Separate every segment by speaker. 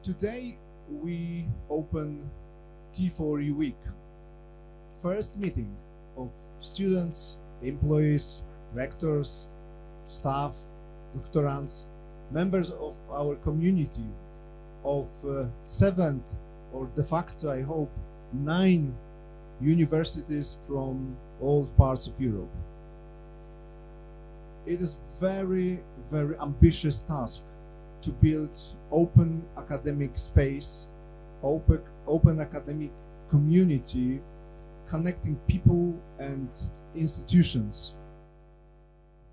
Speaker 1: Today we open T4E Week, first meeting of students, employees, rectors, staff, doctorants, members of our community of seventh, or de facto I hope, 9 universities from all parts of Europe. It is very ambitious task to build open academic space, open academic community, connecting people and institutions.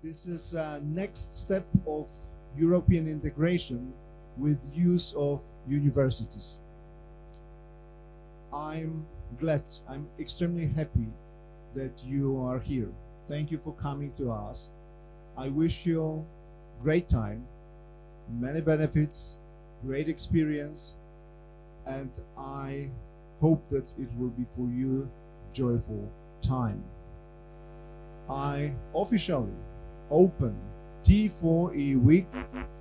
Speaker 1: This is a next step of European integration with use of universities. I'm glad, I'm extremely happy that you are here. Thank you for coming to us. I wish you a great time, many benefits, great experience, and I hope that it will be for you joyful time. I officially open T4E Week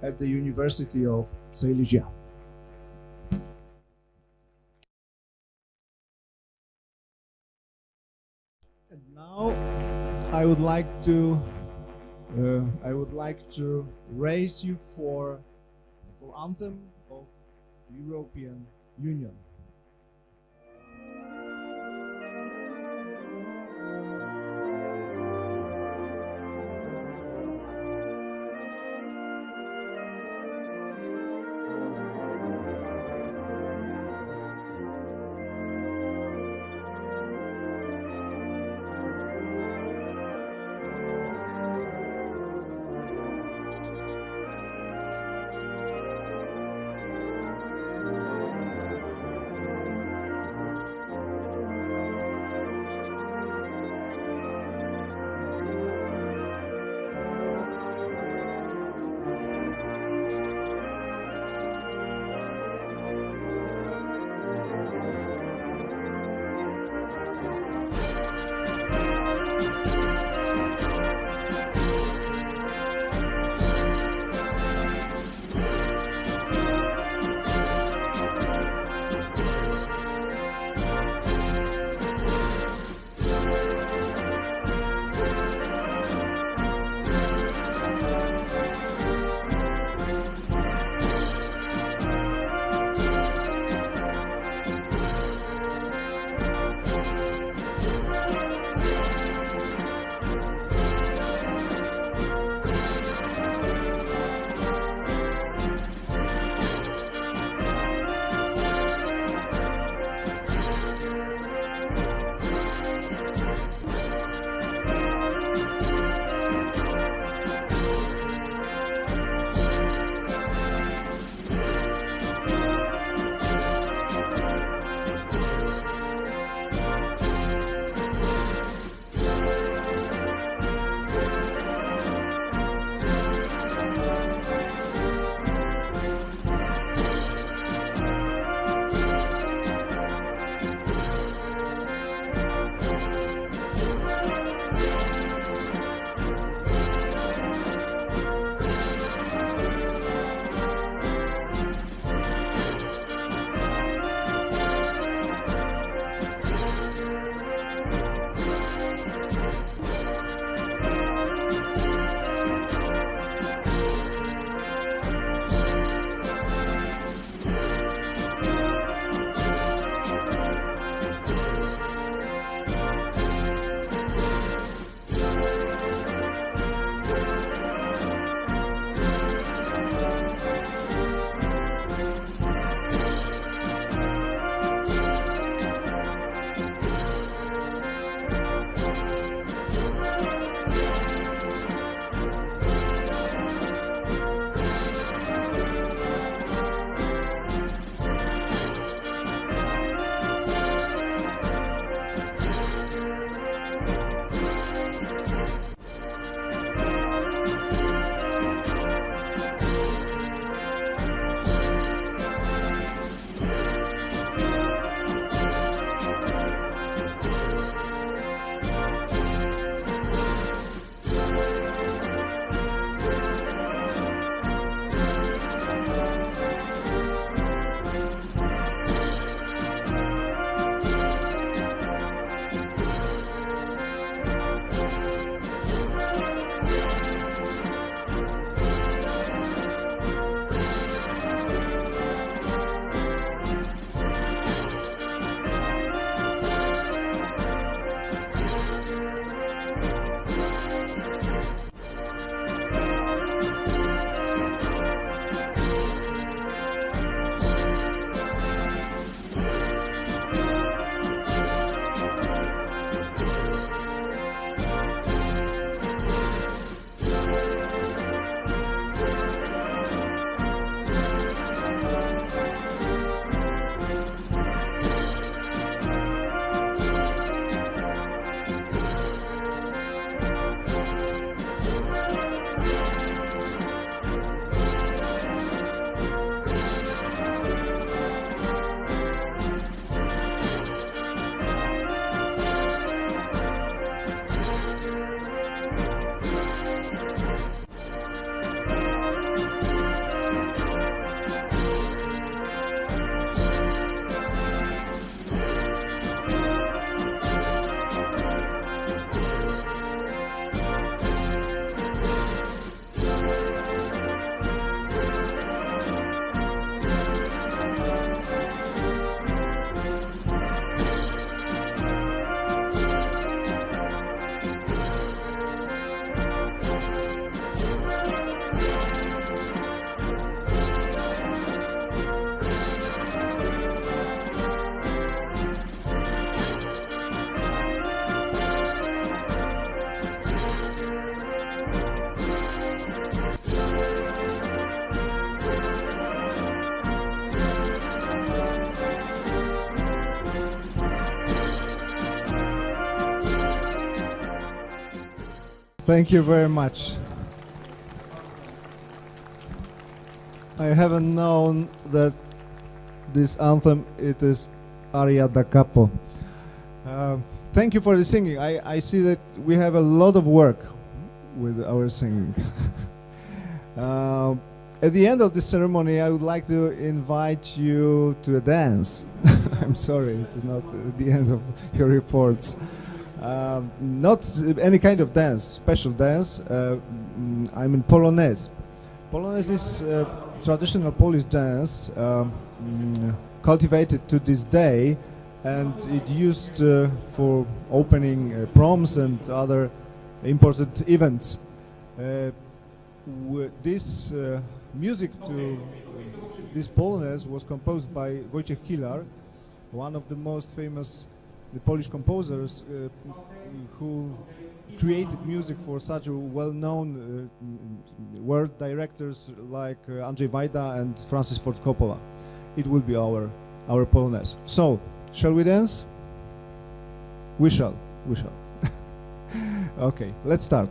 Speaker 1: at the University of Silesia. And now I would like to raise you for anthem of European Union. Thank you very much. I haven't known that this anthem, it is aria da capo. Thank you for the singing. I see that we have a lot of work with our singing. At the end of the ceremony, I would like to invite you to a dance. I'm sorry, it is not the end of your reports. Not any kind of dance, special dance. I'm in Polonaise. Polonaise is traditional Polish dance cultivated to this day, and it used for opening proms and other important events. This music to this Polonaise was composed by Wojciech Kilar, one of the most famous Polish composers who created music for such well-known world directors like Andrzej Wajda and Francis Ford Coppola. It will be our Polonaise. So, shall we dance? We shall. Okay, let's start.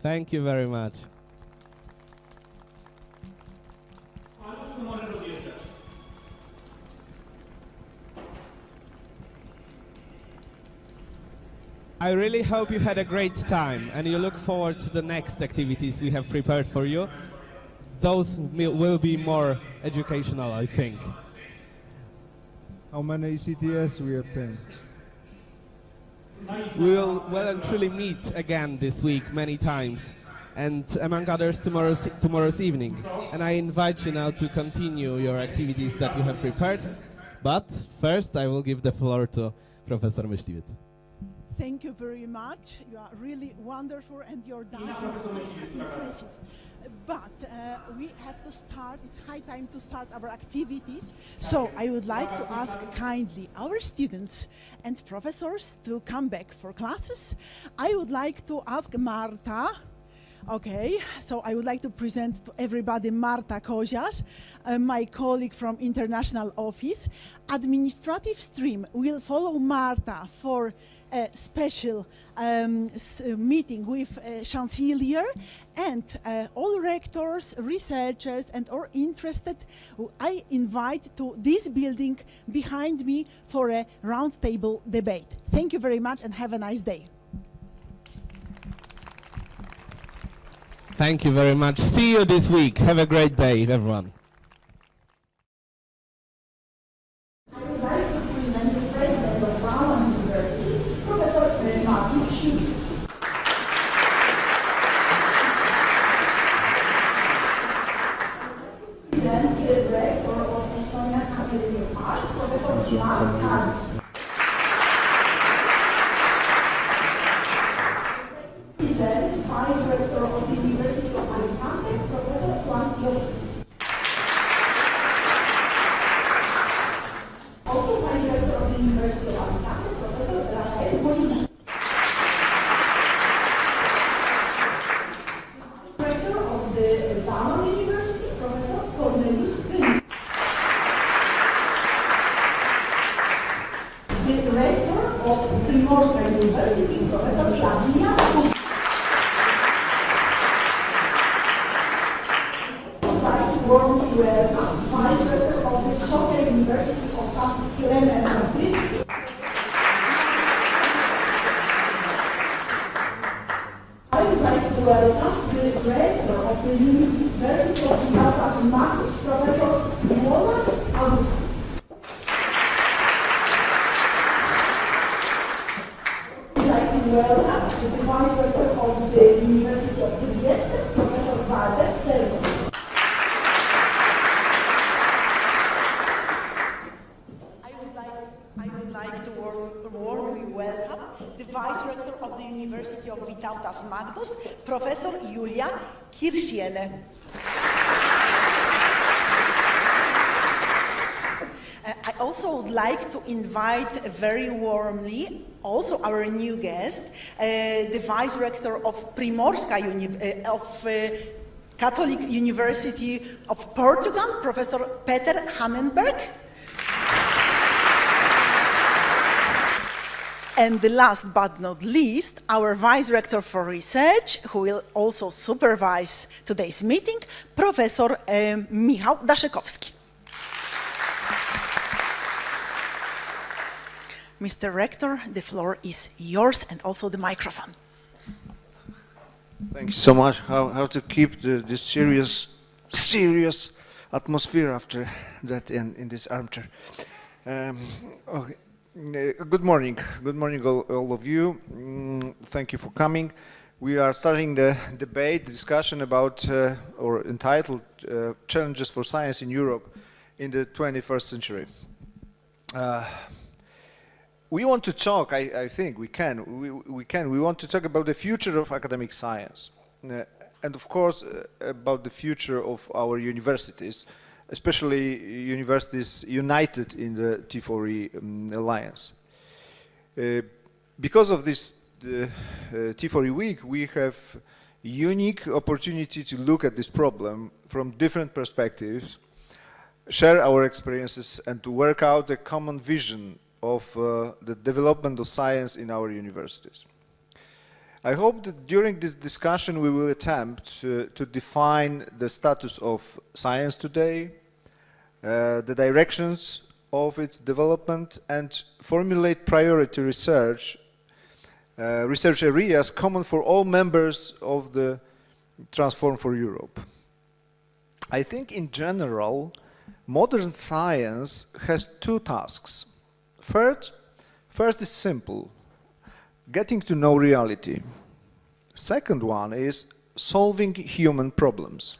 Speaker 2: Thank you very much. I really hope you had a great time and you look forward to the next activities we have prepared for you. Those will be more educational, I think.
Speaker 1: How many ECTS we attend?
Speaker 2: We will well and truly meet again this week many times, and among others tomorrow's evening. And I invite you now to continue your activities that you have prepared. But first I will give the floor to Professor Myśliwiec.
Speaker 3: Thank you very much. You are really wonderful and your dancing skills are impressive. But we have to start, it's high time to start our activities. So I would like to ask kindly our students and professors to come back for classes. I would like to ask Marta. Okay, so I would like to present to everybody Marta Koziarz, my colleague from International Office. Administrative stream will follow Marta for a special meeting with Chancellor, and all rectors, researchers and all interested, I invite to this building behind me for a roundtable debate. Thank you very much and have a nice day.
Speaker 2: Thank you very much. See you this week. Have a great day, everyone.
Speaker 4: I would like to present the president of Zala University, Professor Martin Schmidt. Present the rector of Estonian Academy of Arts, Professor Mark Karls. Present Vice Rector of the University of Alicante, Professor Juan Lopez. Also Vice Rector of the University of Alicante, Professor Rafael Molina. Rector of the Zala University, Professor Cornelius Green. The Rector of Primorska University, Professor Vladimir Kuch. Warmly welcome Vice Rector of the Sofia University of St. Helena and Madrid. I would like to welcome the Rector of the University of Vytautas Magnus, Professor Mozas August. I would like to welcome the Vice Rector of the University of Trieste, Professor Walter Servo. Warmly welcome the Vice Rector of the University of Vytautas Magnus, Professor Julia Kirschiene. I also would like to invite very warmly also our new guest, the Vice Rector of Primorska Catholic University of Portugal, Professor Peter Hannenberg. And the last but not least, our Vice Rector for Research, who will also supervise today's meeting, Professor Michał Daszekowski. Mr. Rector, the floor is yours and also the microphone.
Speaker 5: Thank you so much. How to keep this serious serious atmosphere after that in this armchair. Okay. Good morning. Good morning, all of you. Thank you for coming. We are starting the debate, the discussion about, or entitled, Challenges for Science in Europe in the 21st Century. We want to talk, I think we want to talk about the future of academic science. And of course, about the future of our universities, especially universities united in the T4E Alliance. Because of this T4E week, we have unique opportunity to look at this problem from different perspectives, share our experiences, and to work out a common vision of the development of science in our universities. I hope that during this discussion we will attempt to define the status of science today, the directions of its development, and formulate priority research areas common for all members of the Transform4Europe. I think in general, modern science has two tasks. First is simple, getting to know reality. Second one is solving human problems.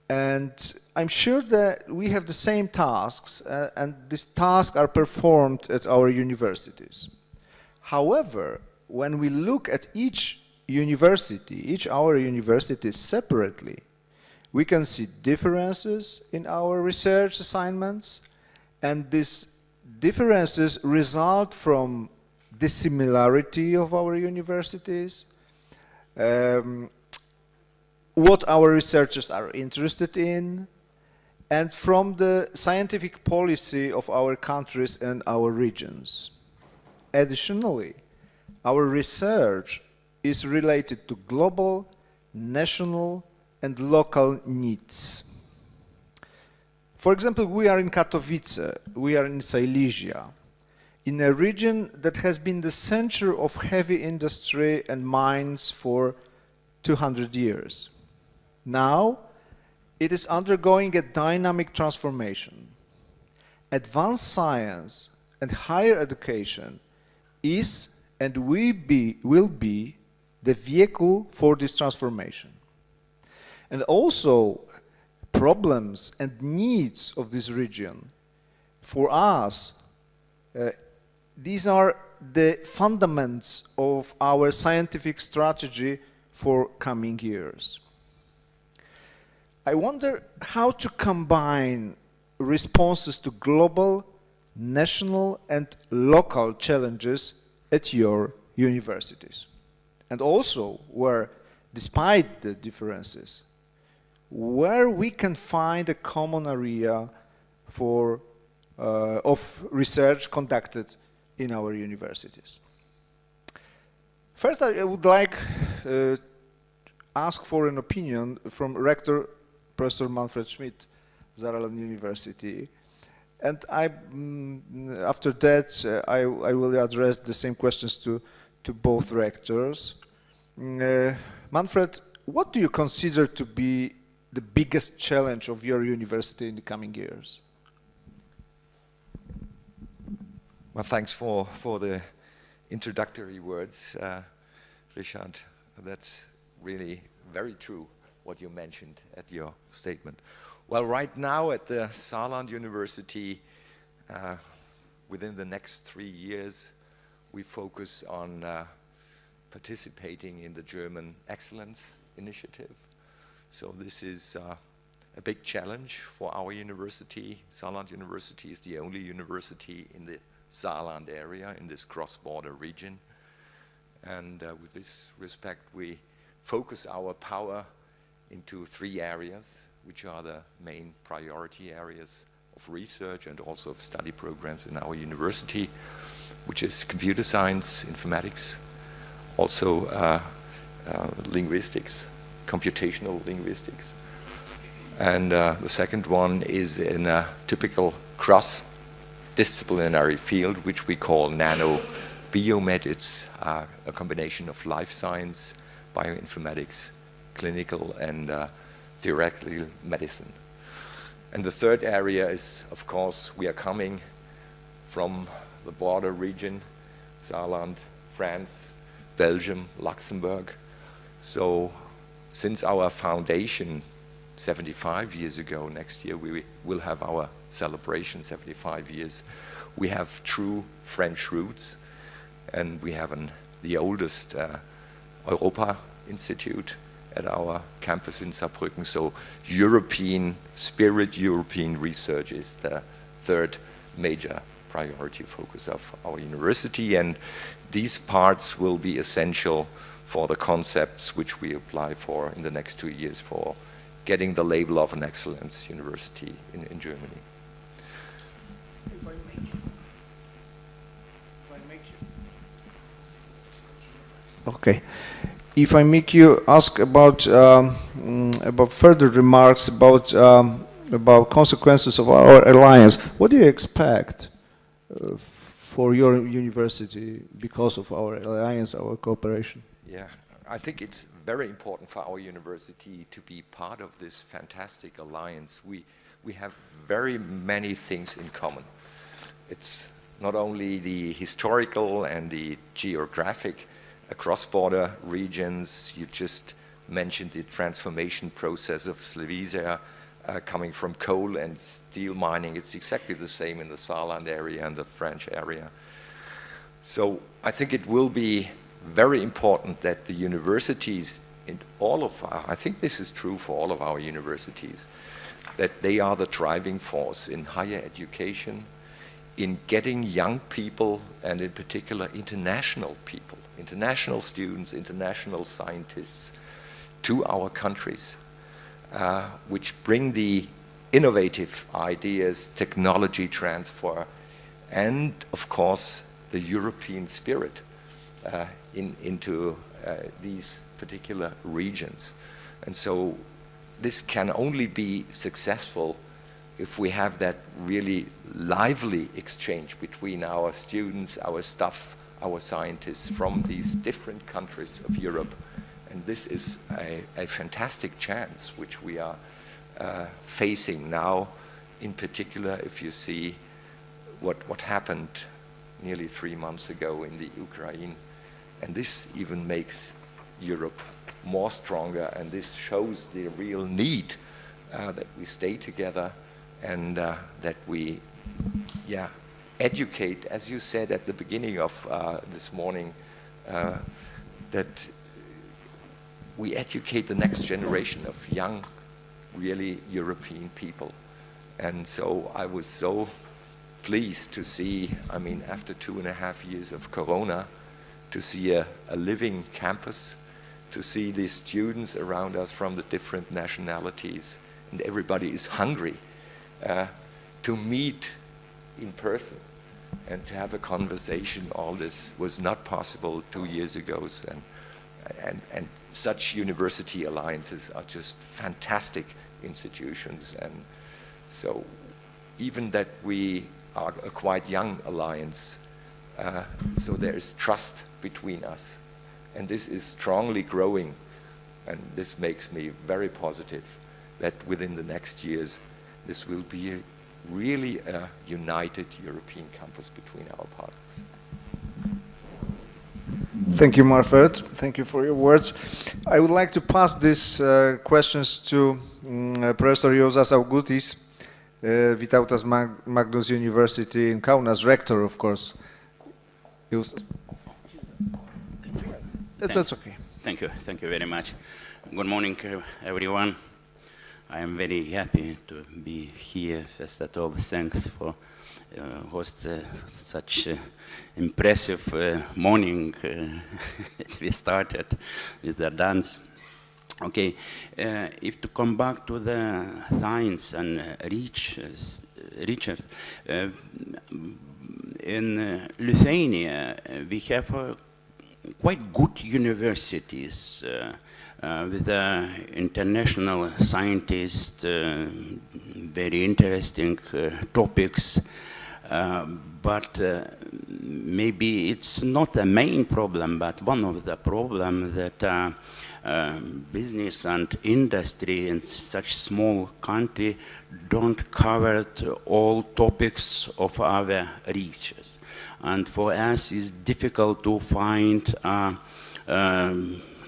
Speaker 5: And I'm sure that we have the same tasks, and these tasks are performed at our universities. However, when we look at each our university separately, we can see differences in our research assignments, and these differences result from the similarity of our universities, what our researchers are interested in, and from the scientific policy of our countries and our regions. Additionally, our research is related to global, national, and local needs. For example, we are in Katowice, we are in Silesia, in a region that has been the center of heavy industry and mines for 200 years. Now, it is undergoing a dynamic transformation. Advanced science and higher education is and will be the vehicle for this transformation. And also, problems and needs of this region, for us, these are the fundamentals of our scientific strategy for coming years. I wonder how to combine responses to global, national, and local challenges at your universities. And also where, despite the differences, where we can find a common area for of research conducted in our universities. First, I would like to ask for an opinion from Rector Professor Manfred Schmidt, Saarland University. And after that, I will address the same questions to both rectors. Manfred, what do you consider to be the biggest challenge of your university in the coming years?
Speaker 6: Well, thanks for the introductory words, Richard. That's really very true what you mentioned at your statement. Well, right now at the Saarland University, within the next 3 years, we focus on participating in the German Excellence Initiative. So this is a big challenge for our university. Saarland University is the only university in the Saarland area, in this cross-border region. And with this respect, we focus our power into 3 areas, which are the main priority areas of research and also of study programs in our university, which is computer science, informatics, also linguistics, computational linguistics. And the second one is in a typical cross-disciplinary field, which we call nano-biomed. It's a combination of life science, bioinformatics, clinical and theoretical medicine. And the third area is, of course, we are coming from the border region, Saarland, France, Belgium, Luxembourg. So since our foundation 75 years ago, next year we will have our celebration, 75 years, we have true French roots, and we have the oldest Europa Institute at our campus in Saarbrücken. So European spirit, European research is the third major priority focus of our university, and these parts will be essential for the concepts which we apply for in the next 2 years for getting the label of an excellence university in Germany.
Speaker 5: Okay. If I make you ask about further remarks about consequences of our alliance, what do you expect for your university because of our alliance, our cooperation?
Speaker 6: Yeah, I think it's very important for our university to be part of this fantastic alliance. We have very many things in common. It's not only the historical and the geographic cross-border regions. You just mentioned the transformation process of Silesia coming from coal and steel mining. It's exactly the same in the Saarland area and the French area. So I think it will be very important that the universities in all of our, I think this is true for all of our universities, that they are the driving force in higher education, in getting young people, and in particular international people, international students, international scientists to our countries, which bring the innovative ideas, technology transfer, and of course the European spirit into these particular regions. And so this can only be successful if we have that really lively exchange between our students, our staff, our scientists from these different countries of Europe. And this is a fantastic chance which we are facing now, in particular if you see what happened nearly 3 months ago in the Ukraine. And this even makes Europe more stronger, and this shows the real need that we stay together and that we educate, as you said at the beginning of this morning, that we educate the next generation of young, really European people. And so I was so pleased to see, I mean, after 2.5 years of Corona, to see a living campus, to see the students around us from the different nationalities, and everybody is hungry to meet in person and to have a conversation. All this was not possible 2 years ago, and such university alliances are just fantastic institutions. And so even that we are a quite young alliance, so there is trust between us, and this is strongly growing, and this makes me very positive that within the next years this will be really a united European campus between our partners.
Speaker 5: Thank you, Marfert. Thank you for your words. I would like to pass these questions to Professor Jozas Augutis, Vytautas Magnus University in Kaunas, rector, of course. That's okay.
Speaker 7: Thank you very much. Good morning, everyone. I am very happy to be here. First of all, thanks for host such impressive morning. We started with the dance. Okay, if to come back to the science and research, in Lithuania we have quite good universities with international scientists, very interesting topics, but maybe it's not a main problem, but one of the problems that business and industry in such small country don't cover all topics of our research. And for us, it's difficult to find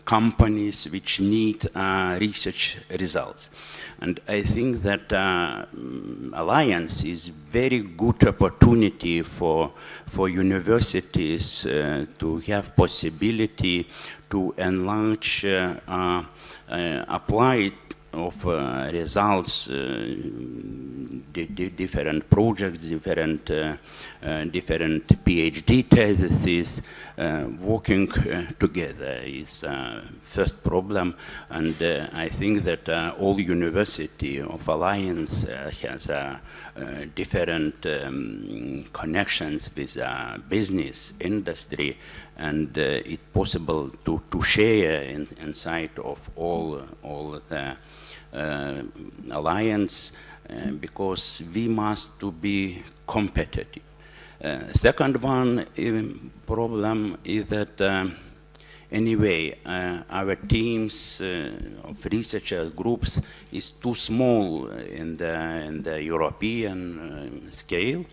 Speaker 7: companies which need research results. And I think that Alliance is very good opportunity for universities to have possibility to enlarge applied of results, different projects, different PhD theses, working together is first problem, and I think that all university of Alliance has different connections with business, industry, and it's possible to share inside of all the Alliance, because we must to be competitive. Second one problem is that anyway, our teams of researcher groups is too small in the European scale,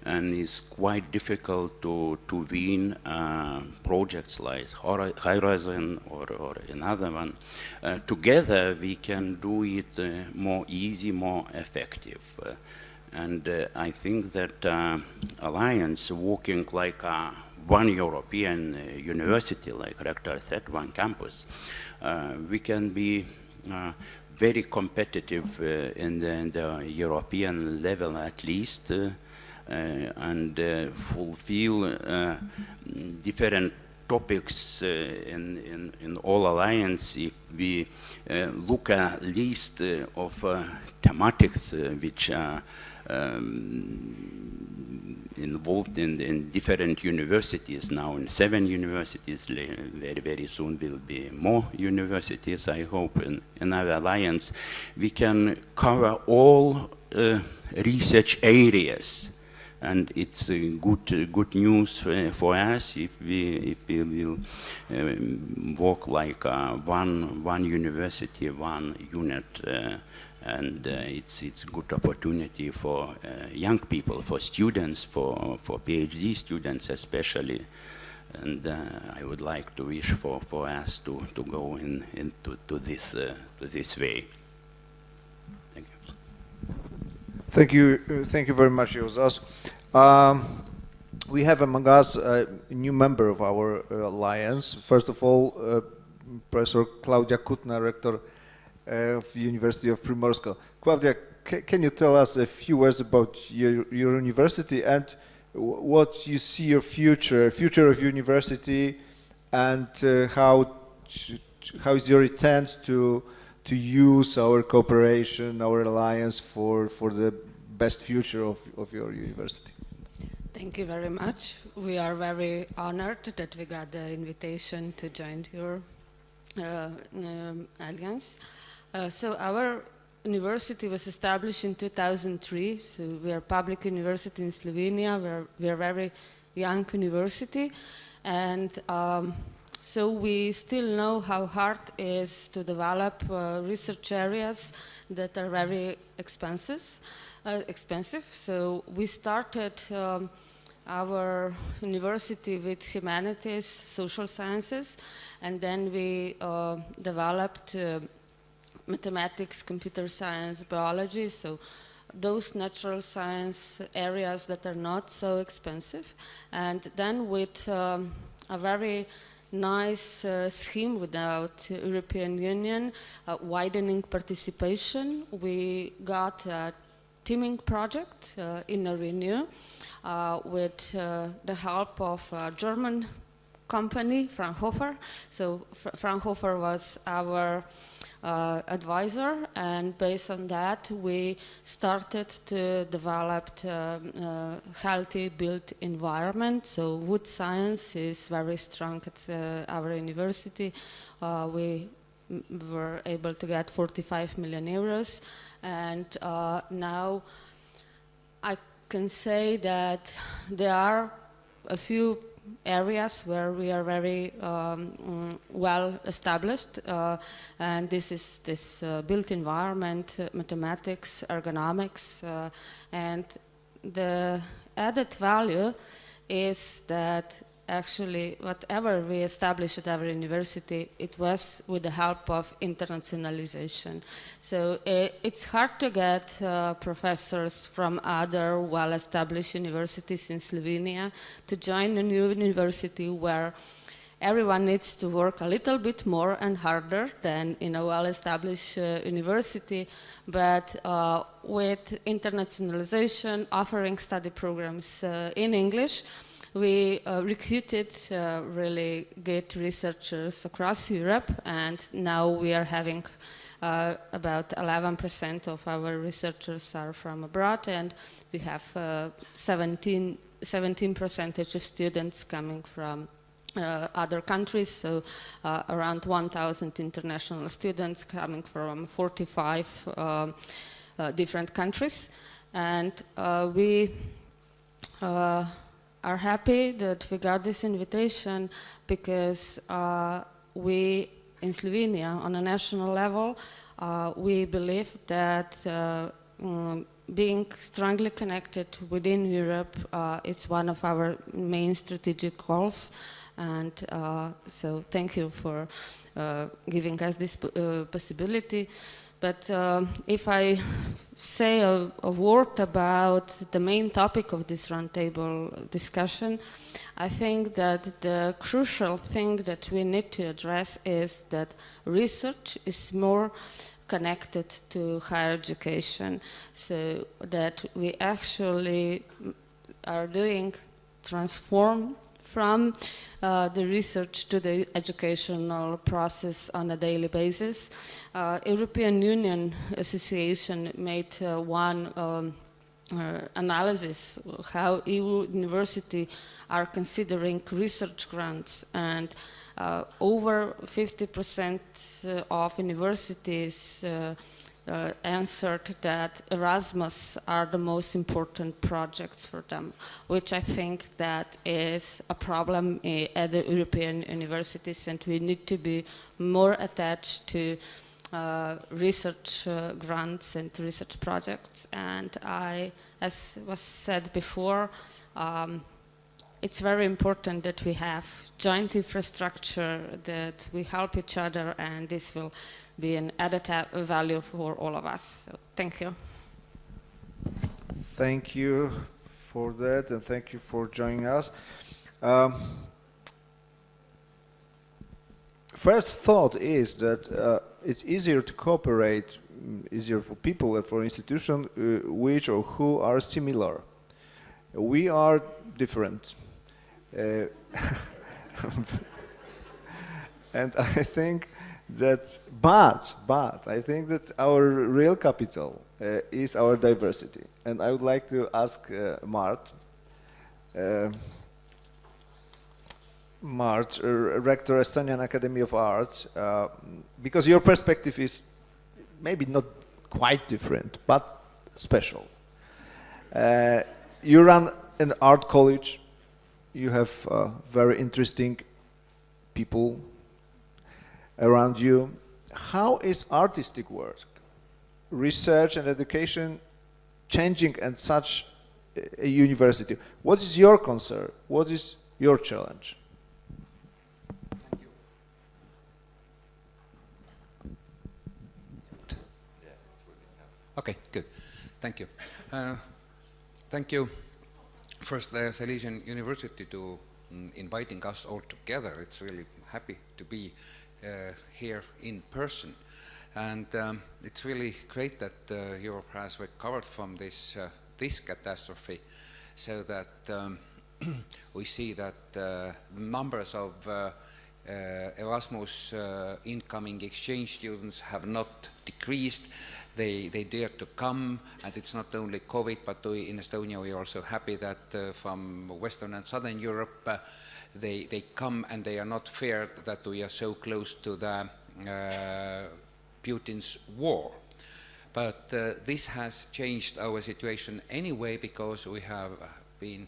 Speaker 7: and it's quite difficult to win projects like Horizon or another one. Together we can do it more easy, more effective. And I think that Alliance working like one European university, like Rector said, one campus, we can be very competitive in the European level at least, and fulfill different topics in all Alliance if we look at list of thematics which are involved in different universities now. In 7 universities, very, very soon will be more universities, I hope, in our Alliance. We can cover all research areas. And it's good news for us if we will work like one university, one unit, and it's good opportunity for young people, for students, for PhD students especially. And I would like to wish for us to go into this way.
Speaker 5: Thank you very much, Josas. We have among us a new member of our alliance. First of all, Professor Klaudia Kutna, Rector of the University of Primorsko. Klaudia, can you tell us a few words about your university and what you see your future of university, and how is your intent to use our cooperation, our alliance for the best future of your university?
Speaker 8: Thank you very much. We are very honored that we got the invitation to join your alliance. So our university was established in 2003. So we are a public university in Slovenia. We are a very young university, and so we still know how hard it is to develop research areas that are very expensive. So we started our university with humanities, social sciences, and then we developed mathematics, computer science, biology, so those natural science areas that are not so expensive. And then with a very nice scheme without European Union, widening participation, we got a teaming project in a Renew with the help of a German company, Fraunhofer. So Fraunhofer was our advisor, and based on that we started to develop a healthy built environment. So wood science is very strong at our university. We were able to get 45 million euros, and now I can say that there are a few areas where we are very well established, and this is this built environment, mathematics, ergonomics, and the added value is that actually whatever we established at our university, it was with the help of internationalization. So it's hard to get professors from other well-established universities in Slovenia to join a new university where everyone needs to work a little bit more and harder than in a well-established university, but with internationalization, offering study programs in English, we recruited really good researchers across Europe, and now we are having about 11% of our researchers are from abroad, and we have 17% of students coming from other countries, so around 1,000 international students coming from 45 different countries. And we are happy that we got this invitation because we in Slovenia on a national level we believe that being strongly connected within Europe it's one of our main strategic goals, and so thank you for giving us this possibility. But if I say a word about the main topic of this roundtable discussion, I think that the crucial thing that we need to address is that research is more connected to higher education, so that we actually are doing transform from the research to the educational process on a daily basis. European Union Association made one analysis how EU universities are considering research grants, and over 50% of universities answered that Erasmus are the most important projects for them, which I think that is a problem at the European universities, and we need to be more attached to research grants and research projects. And as was said before, it's very important that we have joint infrastructure, that we help each other, and this will be an added value for all of us. So, thank you.
Speaker 5: Thank you for that, and thank you for joining us. First thought is that it's easier to cooperate, easier for people and for institutions which or who are similar. We are different. And I think that, but I think that our real capital is our diversity. And I would like to ask Mart, Rector Estonian Academy of Arts, because your perspective is maybe not quite different, but special. You run an art college, you have very interesting people around you. How is artistic work, research and education changing at such a university? What is your concern? What is your challenge?
Speaker 9: Thank you. Okay, good. Thank you. Thank you. First, the Salesian University to inviting us all together. It's really happy to be here in person, and it's really great that Europe has recovered from this catastrophe, so that we see that the numbers of Erasmus incoming exchange students have not decreased. They dare to come, and it's not only COVID, but in Estonia we are also happy that from Western and Southern Europe they come, and they are not feared that we are so close to the Putin's war. But this has changed our situation anyway, because we have been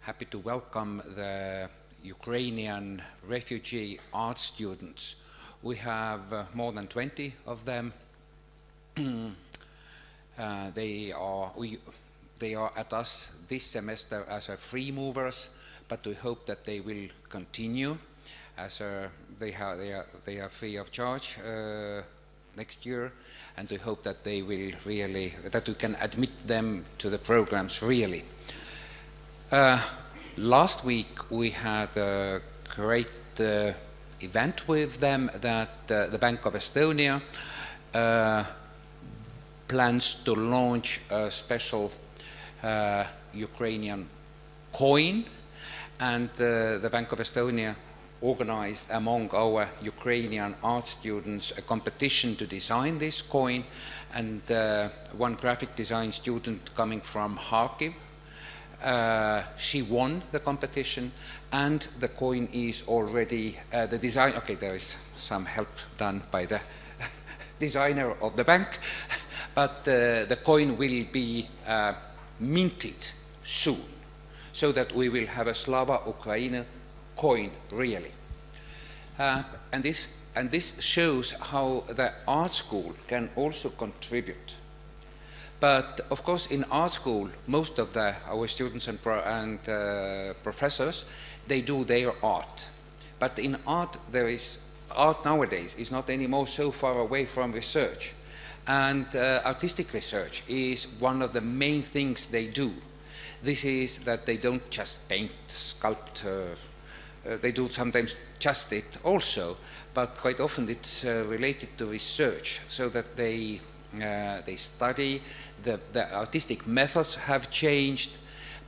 Speaker 9: happy to welcome the Ukrainian refugee art students. We have more than 20 of them. They are at us this semester as free movers, but we hope that they will continue as they are free of charge next year, and we hope that they will really, that we can admit them to the programs really. Last week we had a great event with them that the Bank of Estonia plans to launch a special Ukrainian coin, and the Bank of Estonia organized among our Ukrainian art students a competition to design this coin, and one graphic design student coming from Kharkiv, she won the competition, and the coin is already, the design, okay, there is some help done by the designer of the bank, but the coin will be minted soon, so that we will have a Slava Ukraine coin really. And this shows how the art school can also contribute. But of course in art school, most of our students and professors, they do their art. But in art, art nowadays is not anymore so far away from research. And artistic research is one of the main things they do. This is that they don't just paint, sculpt, they do sometimes just it also, but quite often it's related to research, so that they study, the artistic methods have changed,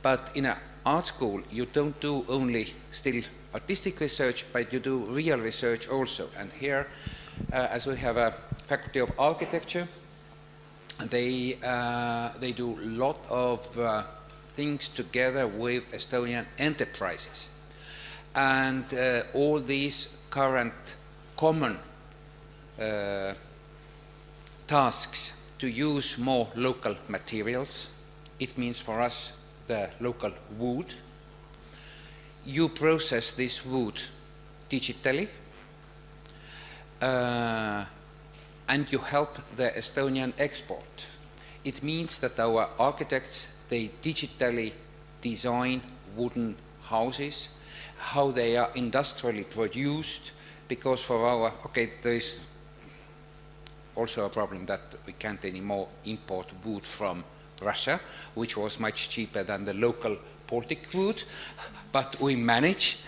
Speaker 9: but in an art school you don't do only still artistic research, but you do real research also. And here, as we have a Faculty of Architecture, they do a lot of things together with Estonian enterprises. And all these current common tasks to use more local materials, it means for us the local wood. You process this wood digitally, and you help the Estonian export. It means that our architects, they digitally design wooden houses, how they are industrially produced, because for our, okay, there is also a problem that we can't anymore import wood from Russia, which was much cheaper than the local Baltic wood, but we manage.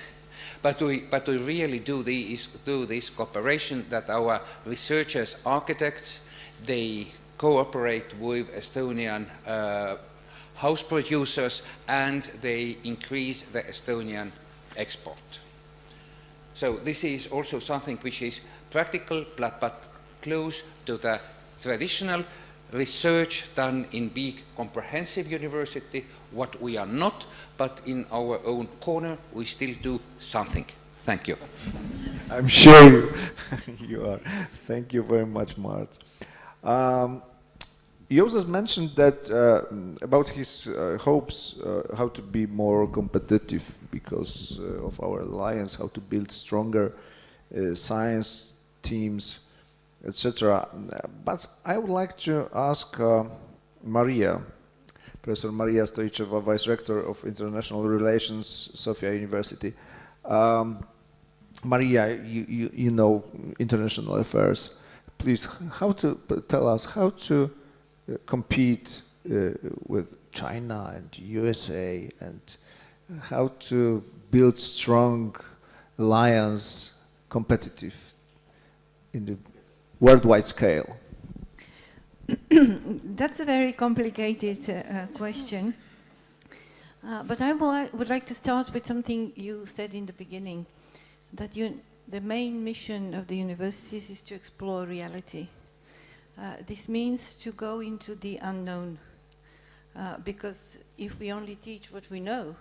Speaker 9: But we really do this cooperation, that our researchers, architects, they cooperate with Estonian house producers, and they increase the Estonian export. So this is also something which is practical, but close to the traditional research done in big comprehensive university, what we are not, but in our own corner we still do something. Thank you.
Speaker 5: I'm sure you are. Thank you very much, Mart. Josef mentioned that about his hopes how to be more competitive because of our alliance, how to build stronger science teams, etc. But I would like to ask Maria, Professor Maria Stoicheva, Vice Rector of International Relations, Sofia University. Maria, you know international affairs. Please, tell us how to compete with China and USA, and how to build strong alliance, competitive in the worldwide scale?
Speaker 10: That's a very complicated question. But I would like to start with something you said in the beginning, that the main mission of the universities is to explore reality. This means to go into the unknown, because if we only teach what we know,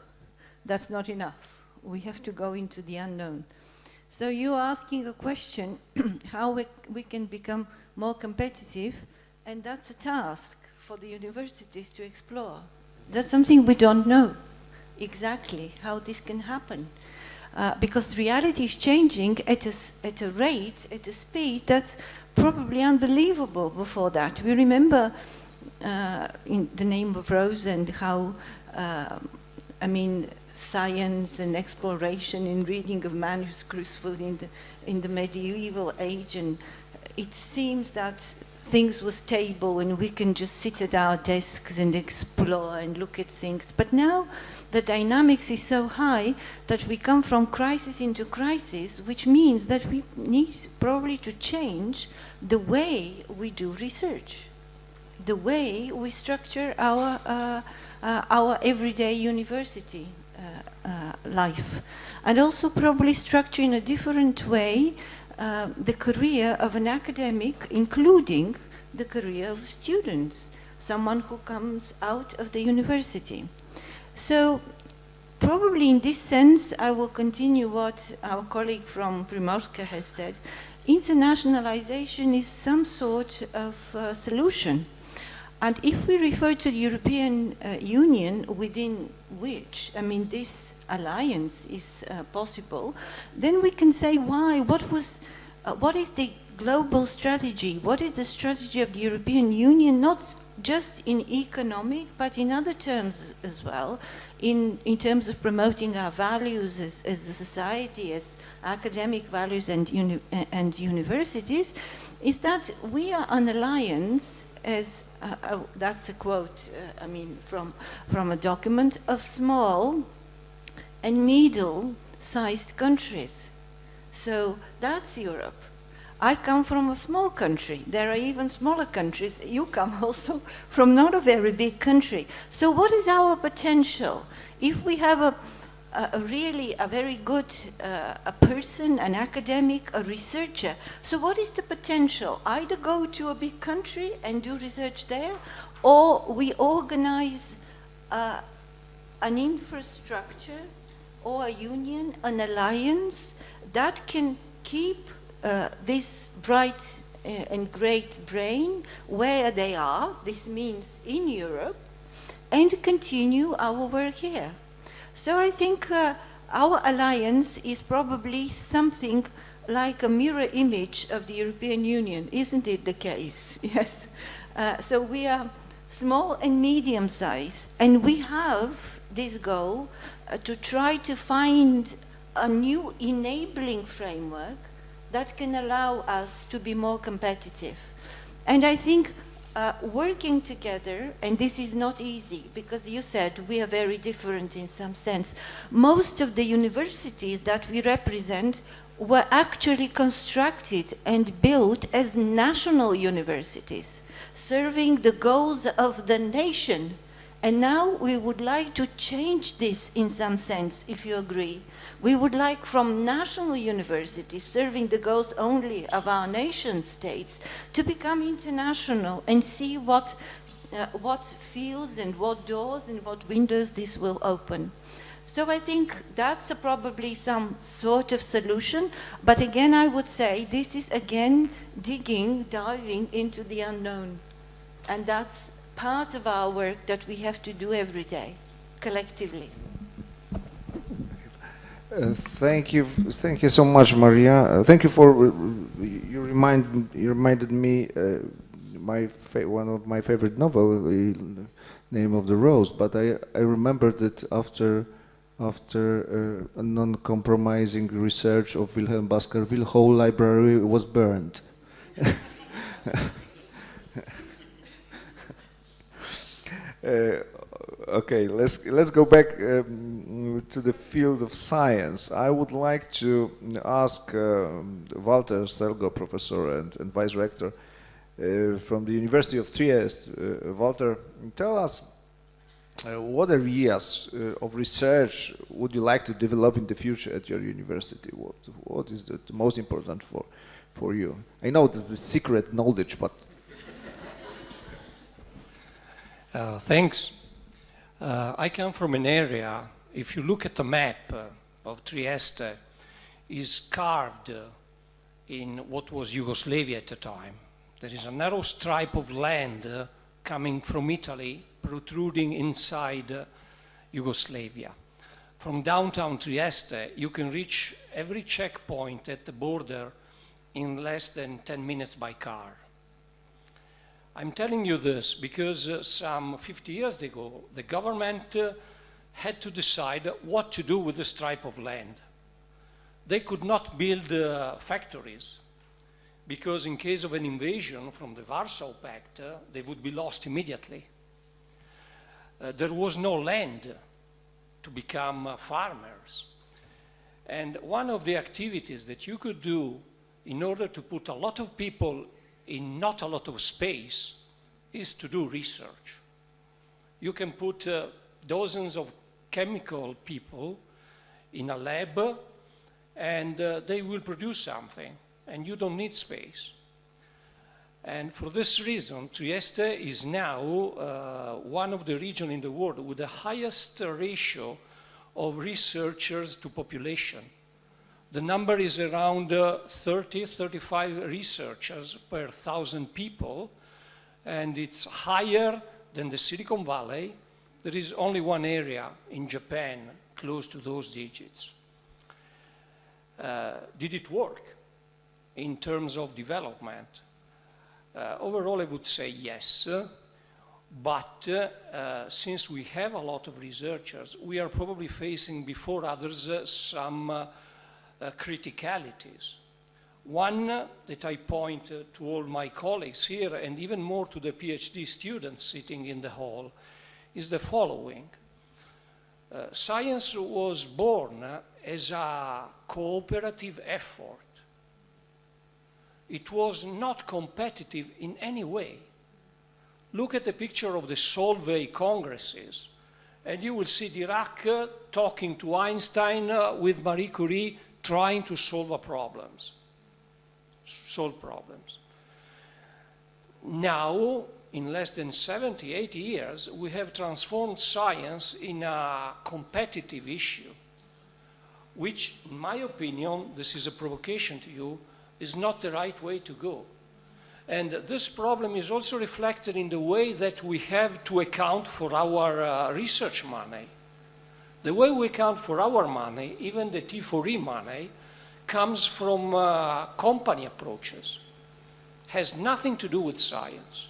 Speaker 10: that's not enough. We have to go into the unknown. So you're asking a question, how we can become more competitive And that's a task for the universities to explore. That's something we don't know exactly how this can happen. Because reality is changing at a rate, at a speed that's probably unbelievable before that. We remember in the name of Rose and how, science and exploration and reading of manuscripts was in the medieval age, and it seems that things were stable and we can just sit at our desks and explore and look at things. But now the dynamics is so high that we come from crisis into crisis, which means that we need probably to change the way we do research, the way we structure our everyday university life, and also probably structure in a different way the career of an academic, including the career of students, someone who comes out of the university. So probably in this sense, I will continue what our colleague from Primorska has said. Internationalization is some sort of solution. And if we refer to the European Union, within which, this alliance is possible, then we can say why, what is the global strategy? What is the strategy of the European Union, not just in economic, but in other terms as well, in terms of promoting our values as a society, as academic values and universities, is that we are an alliance, as that's a quote, from a document, of small and middle-sized countries. So that's Europe. I come from a small country. There are even smaller countries. You come also from not a very big country. So what is our potential? If we have a very good a person, an academic, a researcher, so what is the potential? Either go to a big country and do research there, or we organize an infrastructure or a union, an alliance that can keep this bright and great brain where they are, this means in Europe, and continue our work here. So I think our alliance is probably something like a mirror image of the European Union, isn't it the case? Yes. So we are small and medium-sized, and we have this goal to try to find a new enabling framework that can allow us to be more competitive. And I think working together, and this is not easy, because you said we are very different in some sense. Most of the universities that we represent were actually constructed and built as national universities, serving the goals of the nation. And now we would like to change this in some sense, if you agree. We would like from national universities serving the goals only of our nation states to become international and see what fields and what doors and what windows this will open. So I think that's probably some sort of solution. But again, I would say this is again diving into the unknown. And that's part of our work that we have to do every day, collectively.
Speaker 5: Thank you so much, Maria. Thank you for you reminded me one of my favorite novel, The Name of the Rose. But I remembered that after a non-compromising research of Wilhelm Baskerville, whole library was burned. Okay, let's go back to the field of science. I would like to ask Walter Selgo, professor and vice rector from the University of Trieste. Walter, tell us what areas of research would you like to develop in the future at your university? What is the most important for you? I know this is secret knowledge, but
Speaker 11: thanks. I come from an area, if you look at the map of Trieste, is carved in what was Yugoslavia at the time. There is a narrow stripe of land coming from Italy, protruding inside Yugoslavia. From downtown Trieste, you can reach every checkpoint at the border in less than 10 minutes by car. I'm telling you this because some 50 years ago, the government had to decide what to do with the stripe of land. They could not build factories because in case of an invasion from the Warsaw Pact, they would be lost immediately. There was no land to become farmers. And one of the activities that you could do in order to put a lot of people in not a lot of space is to do research. You can put dozens of chemical people in a lab and they will produce something and you don't need space. And for this reason, Trieste is now one of the regions in the world with the highest ratio of researchers to population. The number is around 30, 35 researchers per 1,000 people, and it's higher than the Silicon Valley. There is only one area in Japan close to those digits. Did it work in terms of development? Overall, I would say yes, but since we have a lot of researchers, we are probably facing before others some criticalities. One that I point to all my colleagues here and even more to the PhD students sitting in the hall is the following. Science was born as a cooperative effort. It was not competitive in any way. Look at the picture of the Solvay congresses, and you will see Dirac talking to Einstein with Marie Curie trying to solve problems. Now, in less than 70, 80 years, we have transformed science in a competitive issue, which, in my opinion, this is a provocation to you, is not the right way to go. And this problem is also reflected in the way that we have to account for our research money. The way we account for our money, even the T4E money, comes from company approaches. Has nothing to do with science.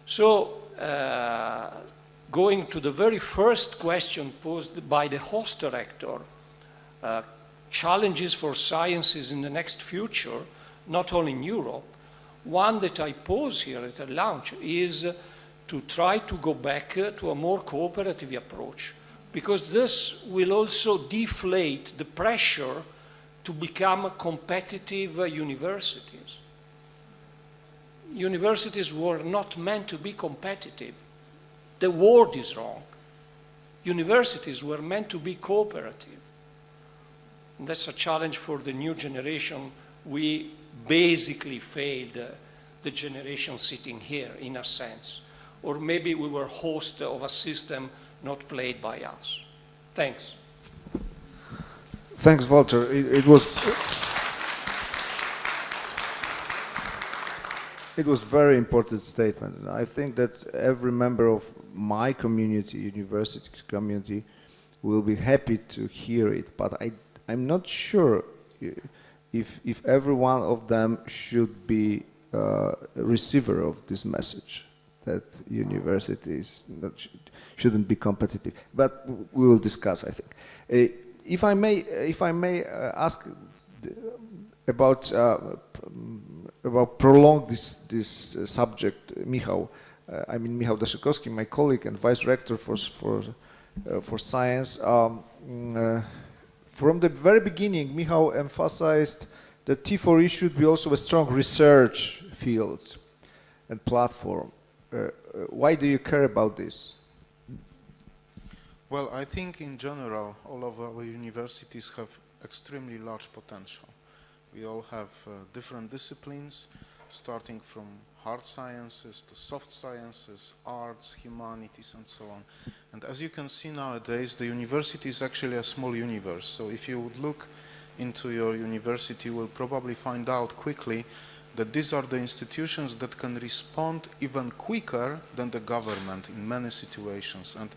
Speaker 11: So, going to the very first question posed by the host director, challenges for sciences in the next future, not only in Europe, one that I pose here at the launch is to try to go back to a more cooperative approach, because this will also deflate the pressure to become competitive universities. Universities were not meant to be competitive. The word is wrong. Universities were meant to be cooperative. And that's a challenge for the new generation. We basically failed the generation sitting here, in a sense. Or maybe we were host of a system not played by us. Thanks.
Speaker 5: Thanks, Walter. It was very important statement. I think that every member of my community, university community, will be happy to hear it. But I'm not sure if every one of them should be a receiver of this message, that universities shouldn't be competitive. But we will discuss, I think. If I may ask about prolong this subject, Michał. I mean Michał Daszykowski, my colleague and vice rector for science. From the very beginning, Michał emphasized that T4E should be also a strong research field and platform. Why do you care about this?
Speaker 12: Well, I think in general, all of our universities have extremely large potential. We all have different disciplines, starting from hard sciences to soft sciences, arts, humanities, and so on. And as you can see nowadays, the university is actually a small universe. So if you would look into your university, you will probably find out quickly that these are the institutions that can respond even quicker than the government in many situations. And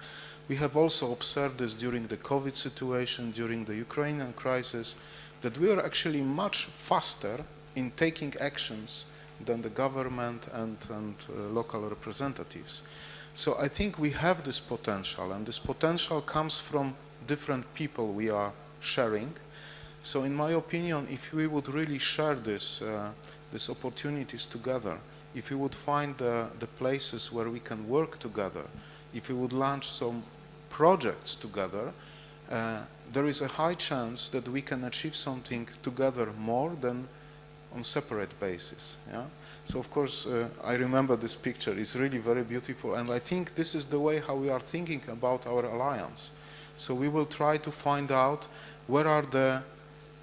Speaker 12: we have also observed this during the COVID situation, during the Ukrainian crisis, that we are actually much faster in taking actions than the government and local representatives. So I think we have this potential, and this potential comes from different people we are sharing. So in my opinion, if we would really share this, these opportunities together, if we would find the places where we can work together, if we would launch some projects together, there is a high chance that we can achieve something together more than on separate basis. Yeah? So of course, I remember this picture. It's really very beautiful, and I think this is the way how we are thinking about our alliance. So we will try to find out where are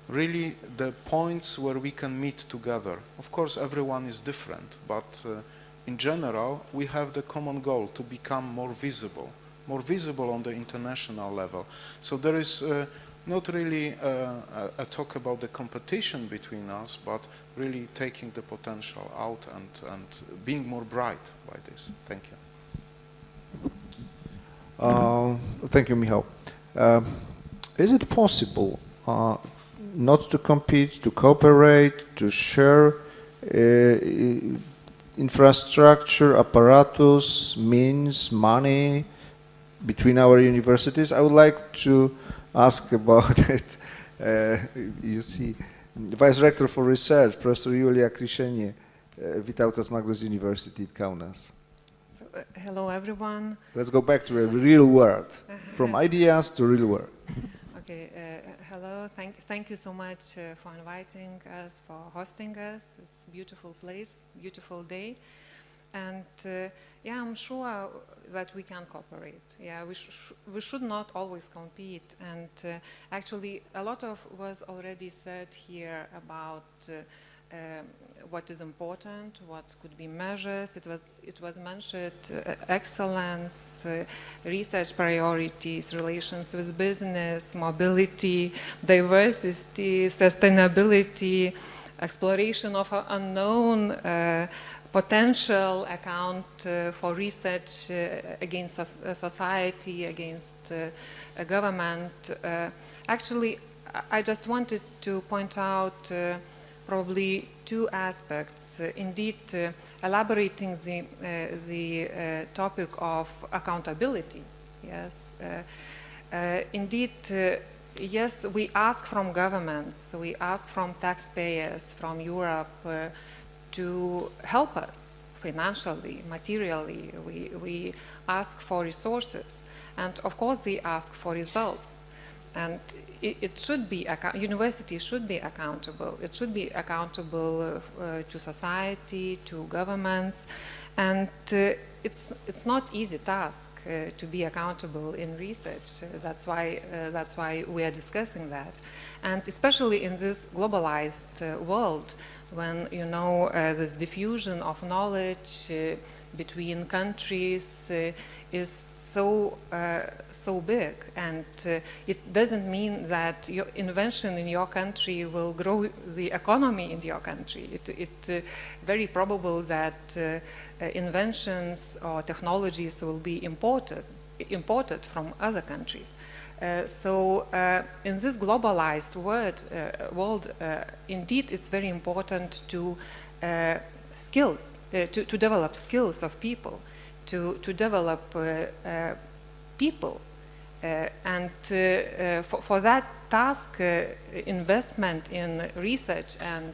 Speaker 12: really the points where we can meet together. Of course, everyone is different, but in general, we have the common goal to become more visible on the international level. So there is not really a talk about the competition between us, but really taking the potential out and being more bright by this. Thank you.
Speaker 5: Thank you, Michał. Is it possible not to compete, to cooperate, to share infrastructure, apparatus, means, money between our universities? I would like to ask about it. You see, Vice Rector for Research, Professor Julia Krysienie, Vytautas Magnus University at Kaunas.
Speaker 13: Hello, everyone.
Speaker 5: Let's go back to the real world, from ideas to real world.
Speaker 13: Okay, hello. Thank you so much for inviting us, for hosting us. It's a beautiful place, beautiful day. And yeah, I'm sure that we can cooperate. Yeah, we should not always compete. And actually, a lot of was already said here about what is important, what could be measures. It was mentioned excellence, research priorities, relations with business, mobility, diversity, sustainability, exploration of unknown potential, account for research against society, against a government. Actually, I just wanted to point out probably two aspects. Indeed, elaborating the topic of accountability. Yes, indeed. Yes, we ask from governments, we ask from taxpayers, from Europe, to help us financially, materially. We ask for resources, and of course they ask for results. And it should be, university should be accountable. It should be accountable to society, to governments, and it's not easy task to be accountable in research. That's why we are discussing that, and especially in this globalized world, when you know this diffusion of knowledge between countries is so big, and it doesn't mean that your invention in your country will grow the economy in your country. It's very probable that inventions or technologies will be imported from other countries. So in this globalized world, indeed it's very important to skills, to develop skills of people, to develop people. And for that task, investment in research and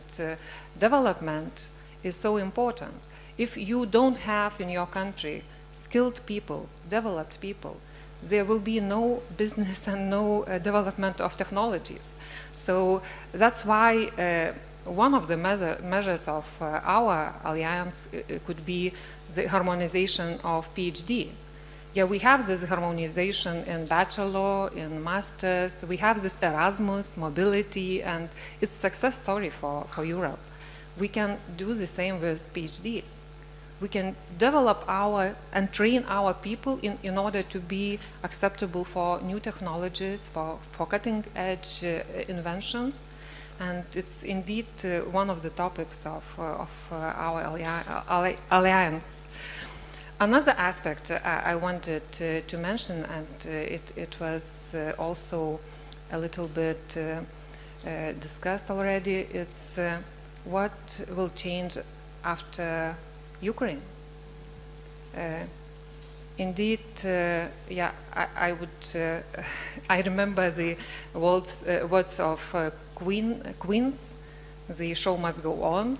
Speaker 13: development is so important. If you don't have in your country skilled people, developed people, there will be no business and no development of technologies. So that's why one of the measures of our alliance could be the harmonization of PhD. Yeah, we have this harmonization in bachelor, in masters. We have this Erasmus, mobility, and it's a success story for Europe. We can do the same with PhDs. We can develop and train our people in order to be acceptable for new technologies, for cutting edge inventions. And it's indeed one of the topics of our alliance. Another aspect I wanted to mention, and it was also a little bit discussed already, it's what will change after Ukraine. Indeed, yeah, I would. I remember the words of Queens. The show must go on.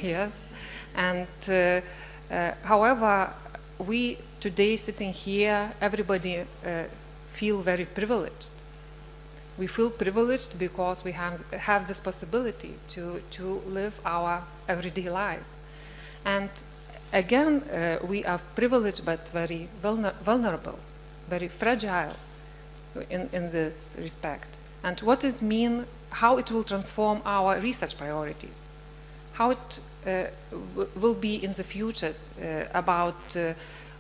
Speaker 13: Yes, and however, we today sitting here, everybody feel very privileged. We feel privileged because we have this possibility to live our everyday life, and again, we are privileged but very vulnerable, very fragile in this respect. And what does mean, how it will transform our research priorities, how it will be in the future about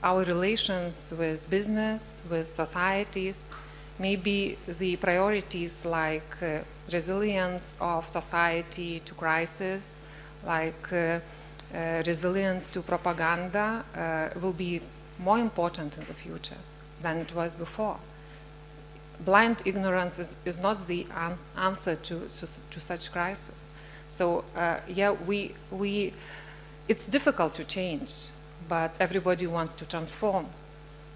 Speaker 13: our relations with business, with societies, maybe the priorities like resilience of society to crisis, like resilience to propaganda will be more important in the future than it was before. Blind ignorance is not the answer to such crisis. So yeah, it's difficult to change, but everybody wants to transform.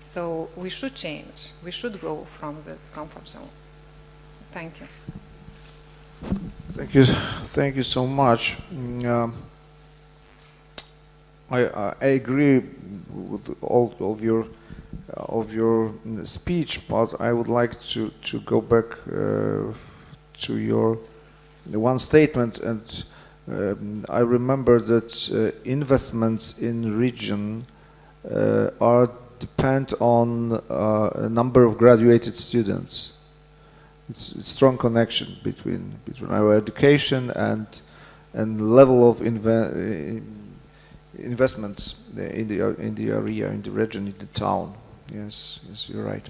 Speaker 13: So we should change. We should go from this comfort zone. Thank you.
Speaker 5: Thank you. Thank you so much. I agree with all of your speech, but I would like to go back to your one statement, and I remember that investments in region are depend on a number of graduated students. It's a strong connection between our education and level of investments in the area, in the region, in the town. Yes, you're right.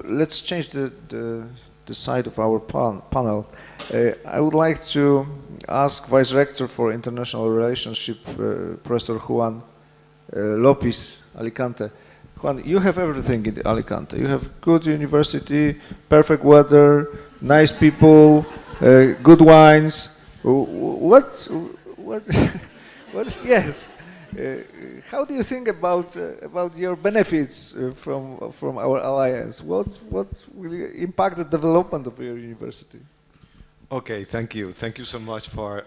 Speaker 5: Let's change the side of our panel. I would like to ask Vice Rector for International Relationship, Professor Juan Lopez, Alicante. Juan, you have everything in Alicante. You have good university, perfect weather, nice people, good wines. What yes. How do you think about your benefits from our alliance? What will impact the development of your university?
Speaker 14: Okay, thank you. Thank you so much for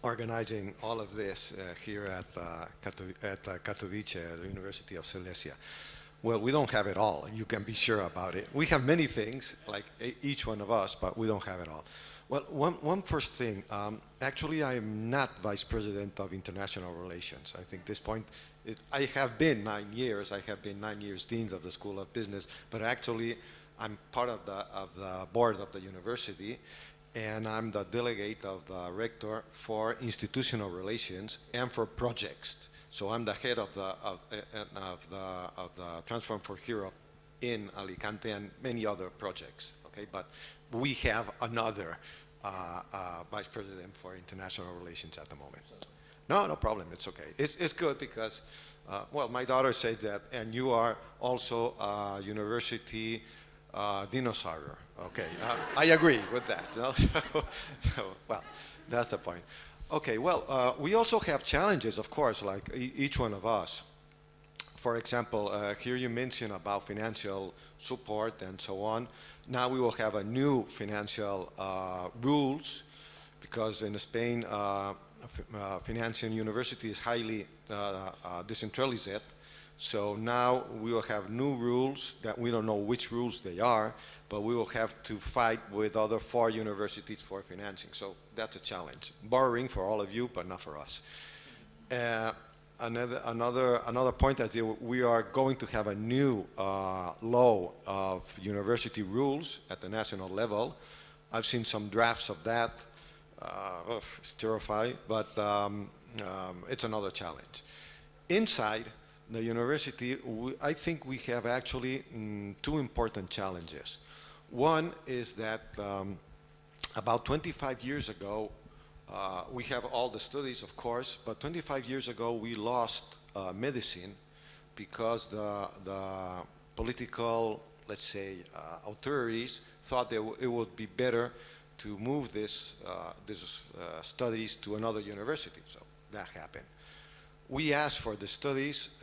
Speaker 14: organizing all of this here at Katowice, the University of Silesia. Well, we don't have it all. You can be sure about it. We have many things, like each one of us, but we don't have it all. Well, one first thing, actually I am not Vice President of International Relations. I think this point, I have been 9 years, I have been 9 years Dean of the School of Business, but actually I'm part of the board of the university, and I'm the delegate of the Rector for Institutional Relations and for projects. So I'm the head of the Transform4Europe in Alicante and many other projects, okay? But we have another Vice President for International Relations at the moment. No problem, it's okay. It's good because, well, my daughter says that, and you are also a university dinosaur. Okay, I agree with that. No? Well, that's the point. Okay, well, we also have challenges, of course, like each one of us. For example, here you mentioned about financial support and so on. Now we will have a new financial rules, because in Spain, financing university is highly decentralized. So now we will have new rules that we don't know which rules they are, but we will have to fight with other 4 universities for financing. So that's a challenge. Borrowing for all of you, but not for us. Another point is that we are going to have a new law of university rules at the national level. I've seen some drafts of that. It's terrifying, but it's another challenge. Inside the university, I think we have actually 2 important challenges. One is that about 25 years ago, we have all the studies, of course, but 25 years ago we lost medicine because the political, let's say, authorities thought that it would be better to move these studies to another university. So that happened. We asked for the studies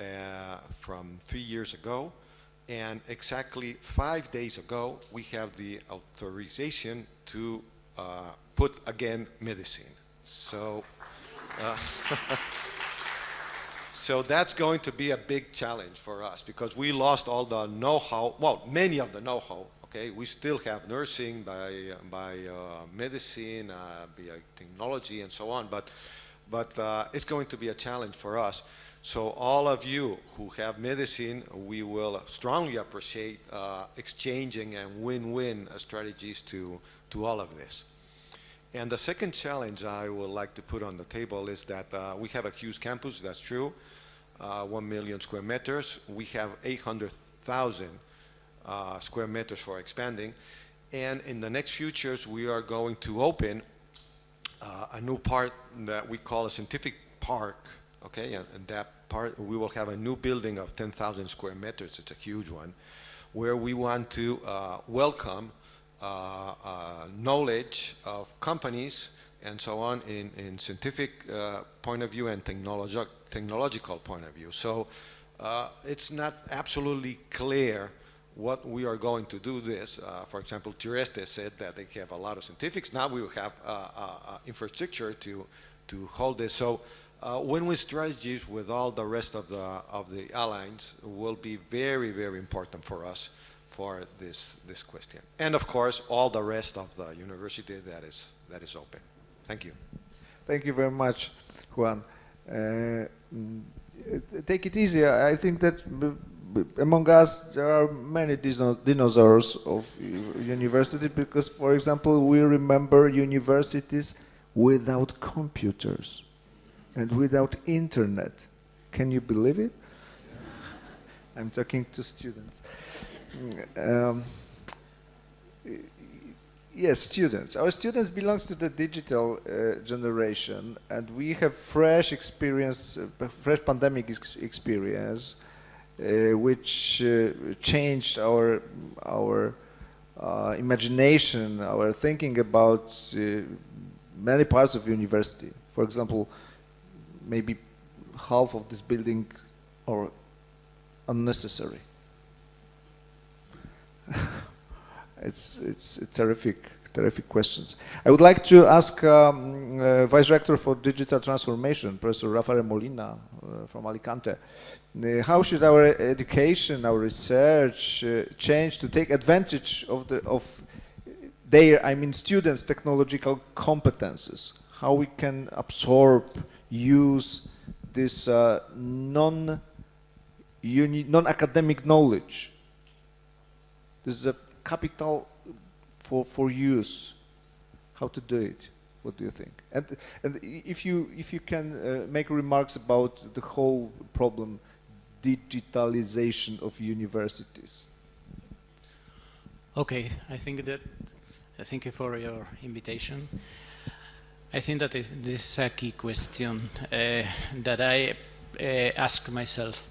Speaker 14: from 3 years ago, and exactly 5 days ago, we have the authorization to put again medicine. So, so that's going to be a big challenge for us because we lost all the know-how, well, many of the know-how. Okay, we still have nursing, by medicine, biotechnology, and so on, but it's going to be a challenge for us. So all of you who have medicine, we will strongly appreciate exchanging and win-win strategies to all of this. And the second challenge I would like to put on the table is that we have a huge campus, that's true, 1 million square meters. We have 800,000 square meters for expanding. And in the next futures, we are going to open a new part that we call a scientific park, okay? And that part, we will have a new building of 10,000 square meters. It's a huge one, where we want to welcome knowledge of companies and so on in scientific point of view and technological point of view. So it's not absolutely clear what we are going to do this. For example, Trieste said that they have a lot of scientifics. Now we will have infrastructure to hold this. So win-win strategies with all the rest of the allies will be very, very important for us for this question. And of course, all the rest of the university that is open. Thank you.
Speaker 5: Thank you very much, Juan. Take it easy. I think that among us there are many dinosaurs of university because, for example, we remember universities without computers and without internet. Can you believe it? I'm talking to students. Yes, students. Our students belong to the digital generation, and we have fresh experience, fresh pandemic experience, which changed our imagination, our thinking about many parts of university. For example, maybe half of this building are unnecessary. It's terrific questions. I would like to ask Vice Rector for Digital Transformation, Professor Rafael Molina from Alicante. How should our education, our research change to take advantage of their, I mean, students' technological competences? How we can absorb, use this non-academic knowledge? This is a capital for use. How to do it? What do you think? And if you can make remarks about the whole problem, digitalization of universities.
Speaker 15: Okay, thank you for your invitation. I think that this is a key question that I asked myself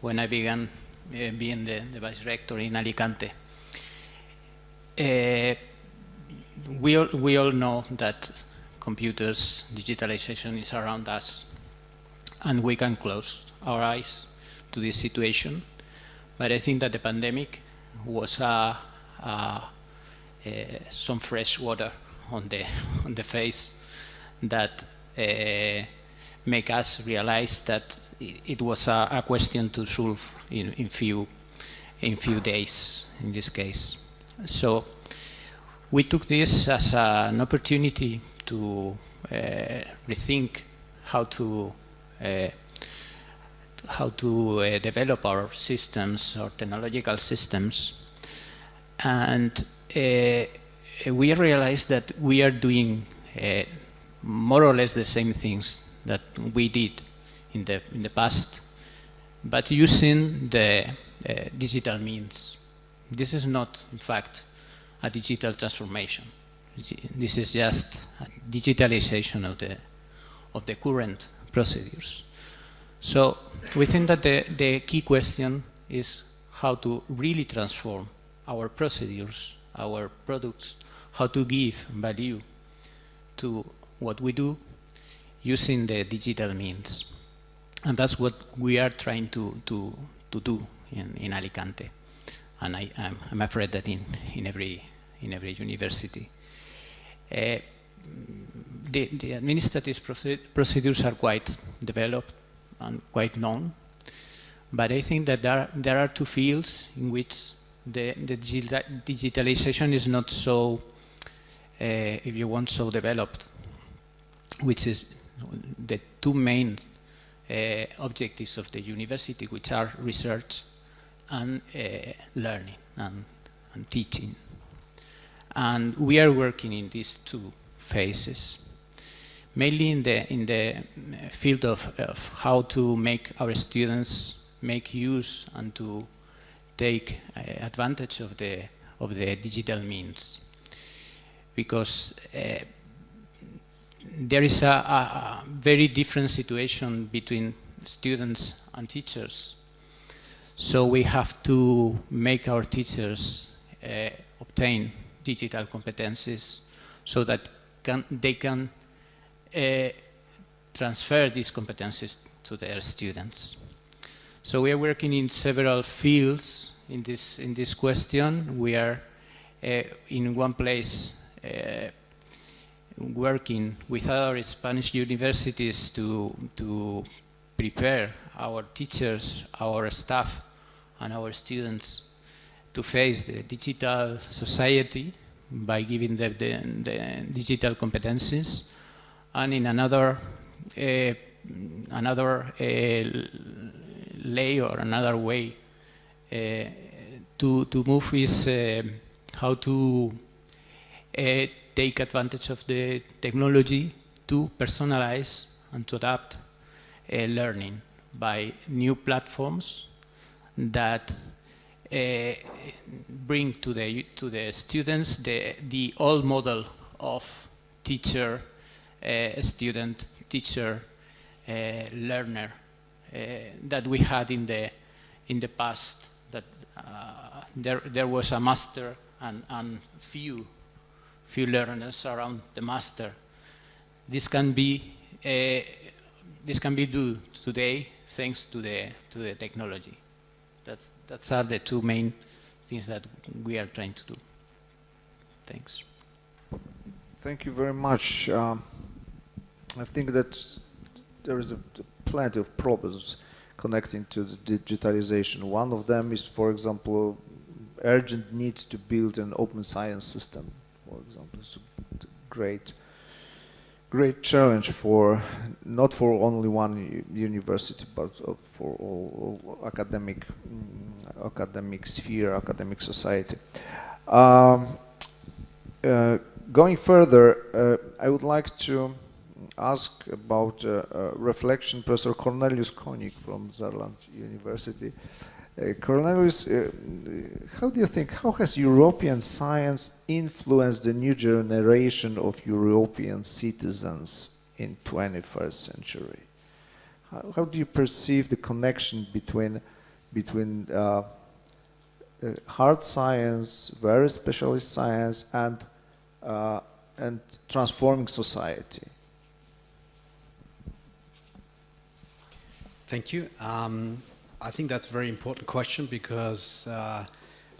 Speaker 15: when I began being the Vice Rector in Alicante. We all know that computers, digitalization is around us, and we can close our eyes to this situation. But I think that the pandemic was some fresh water on the face that make us realize that it was a question to solve in few days in this case. So we took this as an opportunity to rethink how to develop our systems, our technological systems, and we realized that we are doing more or less the same things that we did in the past, but using the digital means. This is not, in fact, a digital transformation. This is just a digitalization of the current procedures. So we think that the key question is how to really transform our procedures, our products, how to give value to what we do using the digital means. And that's what we are trying to do in Alicante. And I'm afraid that in every university. The administrative procedures are quite developed and quite known, but I think that there are two fields in which the digitalization is not so, if you want, so developed, which is the two main objectives of the university, which are research and learning and teaching. And we are working in these two phases, mainly in the field of how to make our students make use and to take advantage of the digital means, because there is a very different situation between students and teachers. So we have to make our teachers obtain digital competencies so that they can transfer these competencies to their students. So we are working in several fields in this question. We are in one place working with other Spanish universities to prepare our teachers, our staff, and our students to face the digital society by giving them the digital competencies. And in another layer, another way to move is how to take advantage of the technology to personalize and to adapt learning by new platforms that bring to the students the old model of teacher, student, teacher, learner that we had in the past. That there was a master and few learners around the master. This can be done today thanks to the technology. That's are the two main things that we are trying to do. Thanks.
Speaker 5: Thank you very much. I think that there is plenty of problems connecting to the digitalization. One of them is, for example, urgent need to build an open science system. For example, it's a great challenge for not for only one university, but for all academic sphere, academic society. Going further, I would like to ask about reflection, Professor Cornelius Koenig from Saarland University. Cornelius, how do you think, how has European science influenced the new generation of European citizens in 21st century? How do you perceive the connection between hard science, very specialist science, and transforming society?
Speaker 16: Thank you. I think that's a very important question because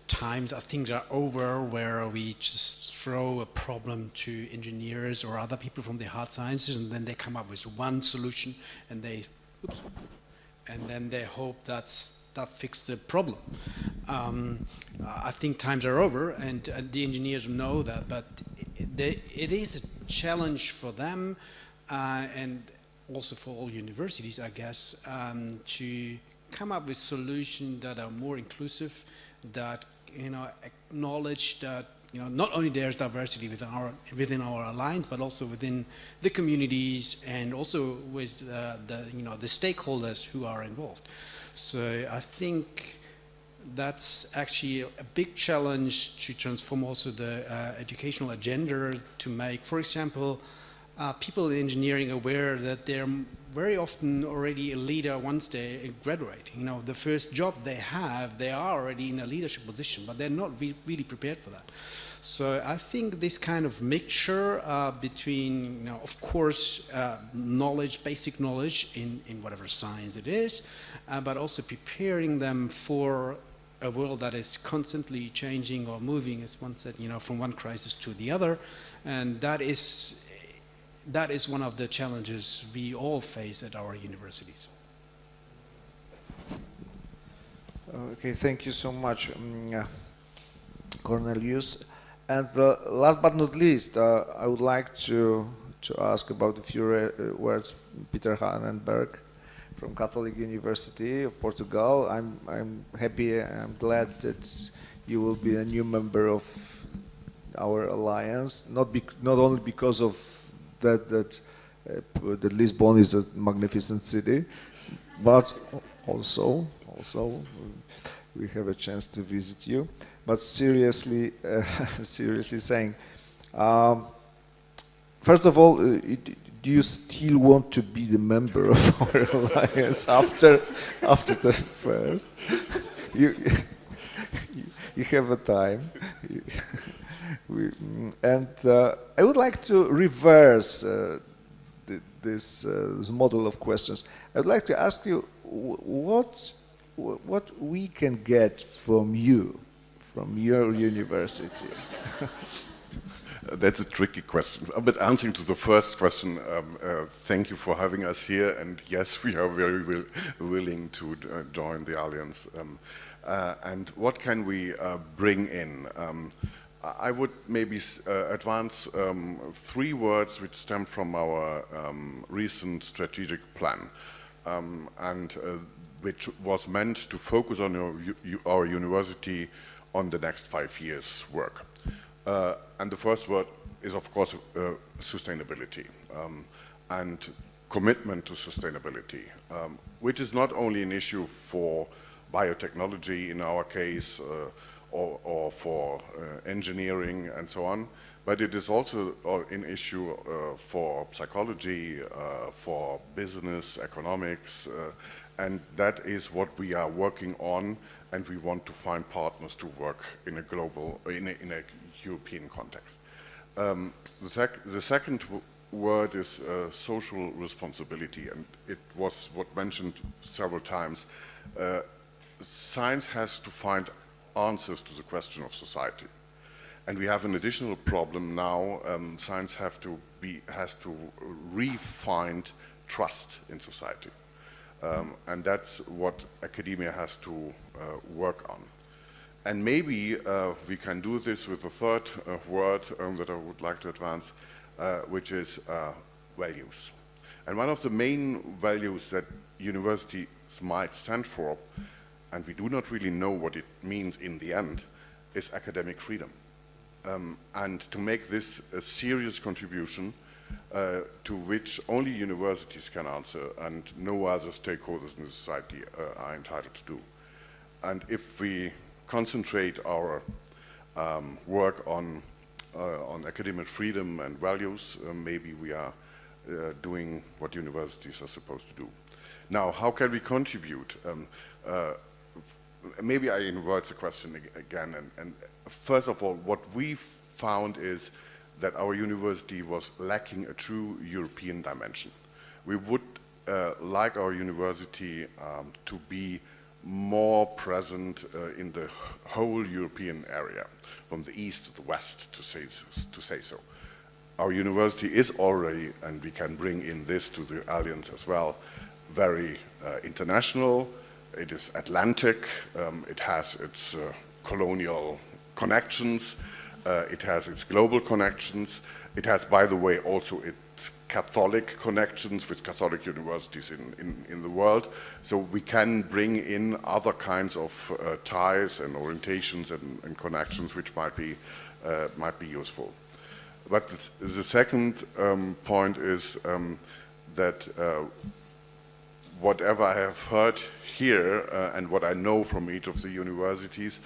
Speaker 16: times I think are over where we just throw a problem to engineers or other people from the hard sciences and then they come up with one solution and then they hope that fixes the problem. I think times are over and the engineers know that, but it is a challenge for them and also for all universities, I guess, to come up with solutions that are more inclusive, that acknowledge that not only there's diversity within our alliance, but also within the communities and also with the stakeholders who are involved. So I think that's actually a big challenge to transform also the educational agenda to make, for example, people in engineering aware that they're very often already a leader once they graduate. You know, the first job they have, they are already in a leadership position, but they're not really prepared for that. So I think this kind of mixture between, you know, of course, knowledge, basic knowledge in whatever science it is, but also preparing them for a world that is constantly changing or moving, as one said, you know, from one crisis to the other, and that is one of the challenges we all face at our universities.
Speaker 5: Okay, thank you so much, Cornelius. And last but not least, I would like to ask about a few words, Peter Hanenberg from Catholic University of Portugal. I'm happy, I'm glad that you will be a new member of our alliance, not only because of that Lisbon is a magnificent city, but also we have a chance to visit you. But seriously, seriously saying, first of all, do you still want to be the member of our alliance after the first? You have a time. And I would like to reverse this model of questions. I would like to ask you what we can get from you, from your university.
Speaker 17: That's a tricky question. But answering to the first question, thank you for having us here. And yes, we are very willing to join the Alliance. And what can we bring in? I would maybe advance 3 words which stem from our recent strategic plan, and which was meant to focus on our university on the next 5 years' work. And the first word is, of course, sustainability and commitment to sustainability, which is not only an issue for biotechnology in our case, or for engineering and so on, but it is also an issue for psychology, for business, economics, and that is what we are working on, and we want to find partners to work in a global, in a European context. The second word is social responsibility, and it was mentioned several times. Science has to find answers to the question of society, and we have an additional problem now. Science has to re-find trust in society, and that's what academia has to work on. And maybe we can do this with a third word that I would like to advance, which is values. And one of the main values that universities might stand for, and we do not really know what it means in the end, is academic freedom. And to make this a serious contribution to which only universities can answer and no other stakeholders in the society are entitled to do. And if we concentrate our work on academic freedom and values, maybe we are doing what universities are supposed to do. Now, how can we contribute? Maybe I invert the question again, and first of all, what we found is that our university was lacking a true European dimension. We would like our university to be more present in the whole European area, from the east to the west, to say so. Our university is already, and we can bring in this to the Alliance as well, very international. It is Atlantic, it has its colonial connections, it has its global connections, it has, by the way, also its Catholic connections with Catholic universities in the world. So we can bring in other kinds of ties and orientations and connections which might be useful. But the second point is that whatever I have heard here and what I know from each of the universities,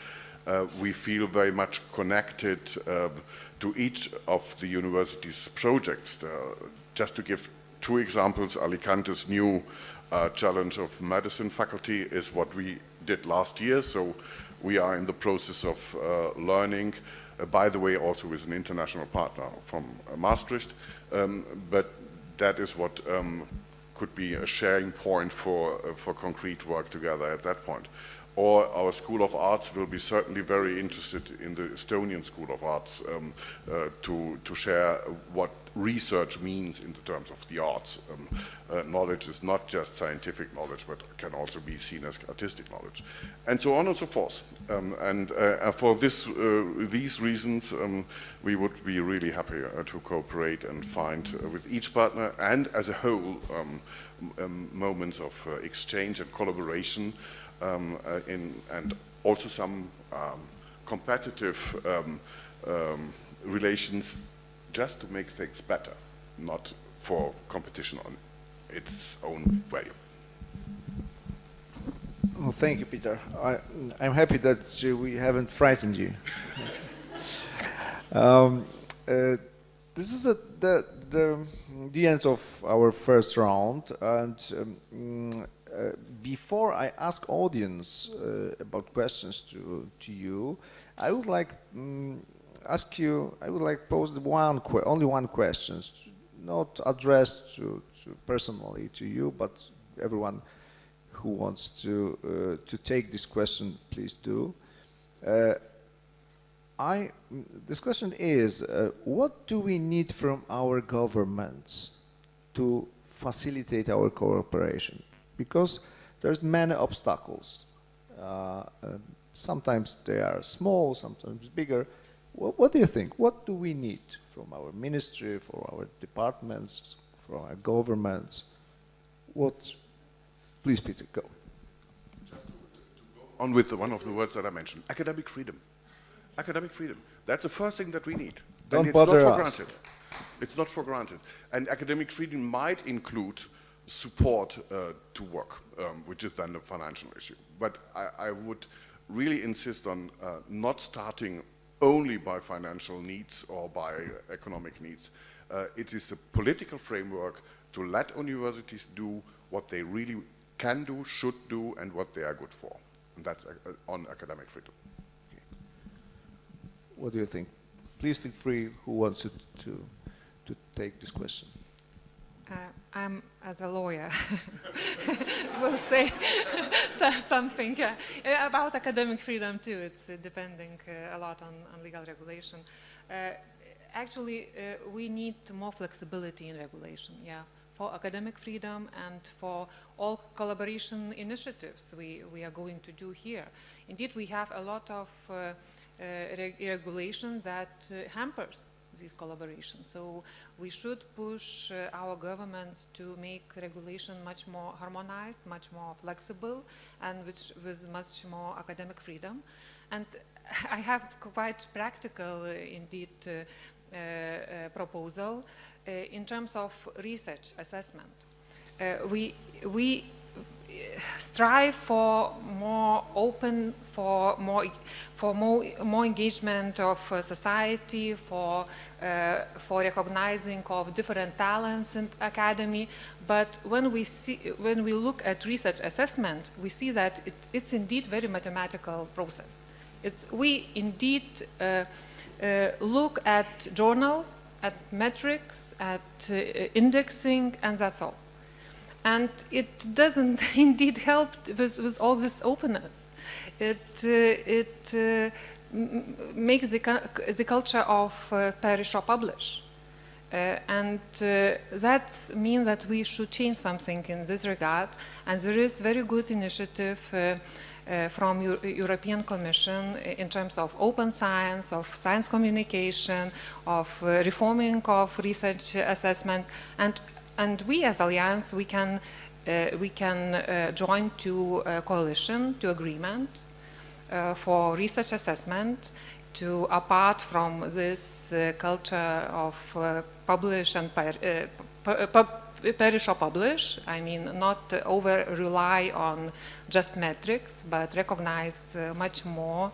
Speaker 17: we feel very much connected to each of the university's projects. Just to give two examples, Alicante's new challenge of medicine faculty is what we did last year, so we are in the process of learning, by the way, also with an international partner from Maastricht, but that is what could be a sharing point for concrete work together at that point. Or our School of Arts will be certainly very interested in the Estonian School of Arts to share what research means in the terms of the arts. Knowledge is not just scientific knowledge, but can also be seen as artistic knowledge, and so on and so forth. And for these reasons, we would be really happy to cooperate and find with each partner and as a whole moments of exchange and collaboration, and also some competitive relations just to make things better, not for competition on its own way.
Speaker 5: Well, thank you, Peter. I'm happy that we haven't frightened you. This is the end of our first round, and before I ask audience about questions to you, I would like pose only one question, not addressed to personally to you, but everyone who wants to take this question, please do. This question is, what do we need from our governments to facilitate our cooperation? Because there's many obstacles. Sometimes they are small, sometimes bigger. What do you think? What do we need from our ministry, from our departments, from our governments? Please, Peter, go.
Speaker 17: Just to go on with one of the words that I mentioned, academic freedom. Academic freedom. That's the first thing that we need.
Speaker 5: Don't bother us.
Speaker 17: It's not for granted. It's not for granted. And academic freedom might include support to work, which is then a financial issue. But I would really insist on not starting only by financial needs or by economic needs. It is a political framework to let universities do what they really can do, should do, and what they are good for. And that's on academic freedom. Okay.
Speaker 5: What do you think? Please feel free, who wants to take this question.
Speaker 13: I'm, as a lawyer, will say something about academic freedom too. It's depending a lot on legal regulation. Actually, we need more flexibility in regulation, yeah, for academic freedom and for all collaboration initiatives we are going to do here. Indeed, we have a lot of regulation that hampers these collaborations. So we should push our governments to make regulation much more harmonized, much more flexible, and with much more academic freedom. And I have quite practical, indeed, proposal in terms of research assessment. We strive for more open, for more engagement of society, for recognizing of different talents in academy. But when we look at research assessment, we see that it's indeed very mathematical process. We indeed look at journals, at metrics, at indexing, and that's all. And it doesn't indeed help with all this openness. It makes the culture of perish or publish. And that means that we should change something in this regard. And there is very good initiative from European Commission in terms of open science, of science communication, of reforming of research assessment. And we as Alliance, we can join to a coalition, to agreement for research assessment, to apart from this culture of publish and perish or publish. I mean, not over rely on just metrics, but recognize much more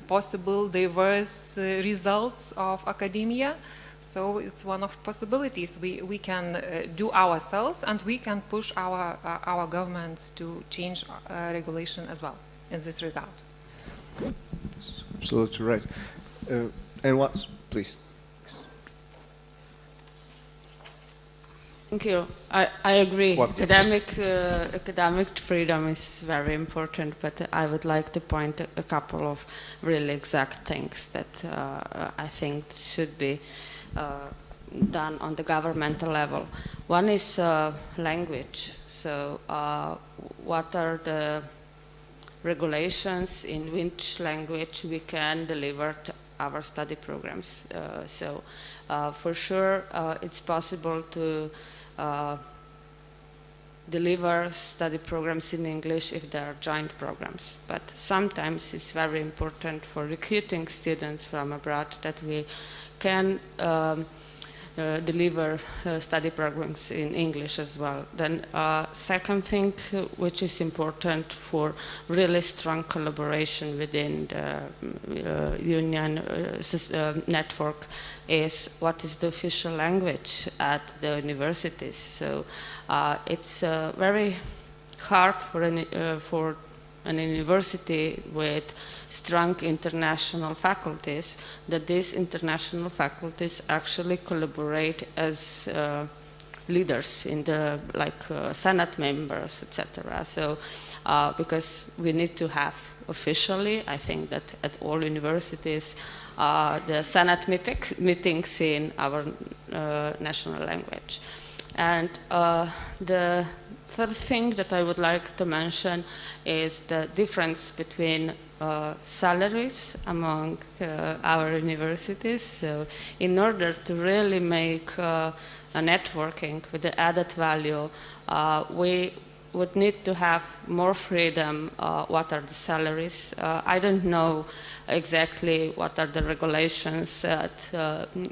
Speaker 13: possible diverse results of academia. So it's one of possibilities we can do ourselves, and we can push our governments to change regulation as well in this regard.
Speaker 5: Absolutely right. And what, please?
Speaker 8: Thank you. I agree.
Speaker 5: What
Speaker 8: Academic freedom is very important, but I would like to point a couple of really exact things that I think should be done on the governmental level. One is language. So what are the regulations in which language we can deliver to our study programs? For sure it's possible to deliver study programs in English if they are joint programs, but sometimes it's very important for recruiting students from abroad that we can deliver study programs in English as well. Then second thing which is important for really strong collaboration within the union network is what is the official language at the universities. So it's very hard for an university with strong international faculties that these international faculties actually collaborate as leaders in the Senate members, etc. So because we need to have officially, I think that at all universities, the Senate meetings in our national language. And the third thing that I would like to mention is the difference between salaries among our universities. So in order to really make a networking with the added value, we would need to have more freedom. What are the salaries? I don't know exactly what are the regulations at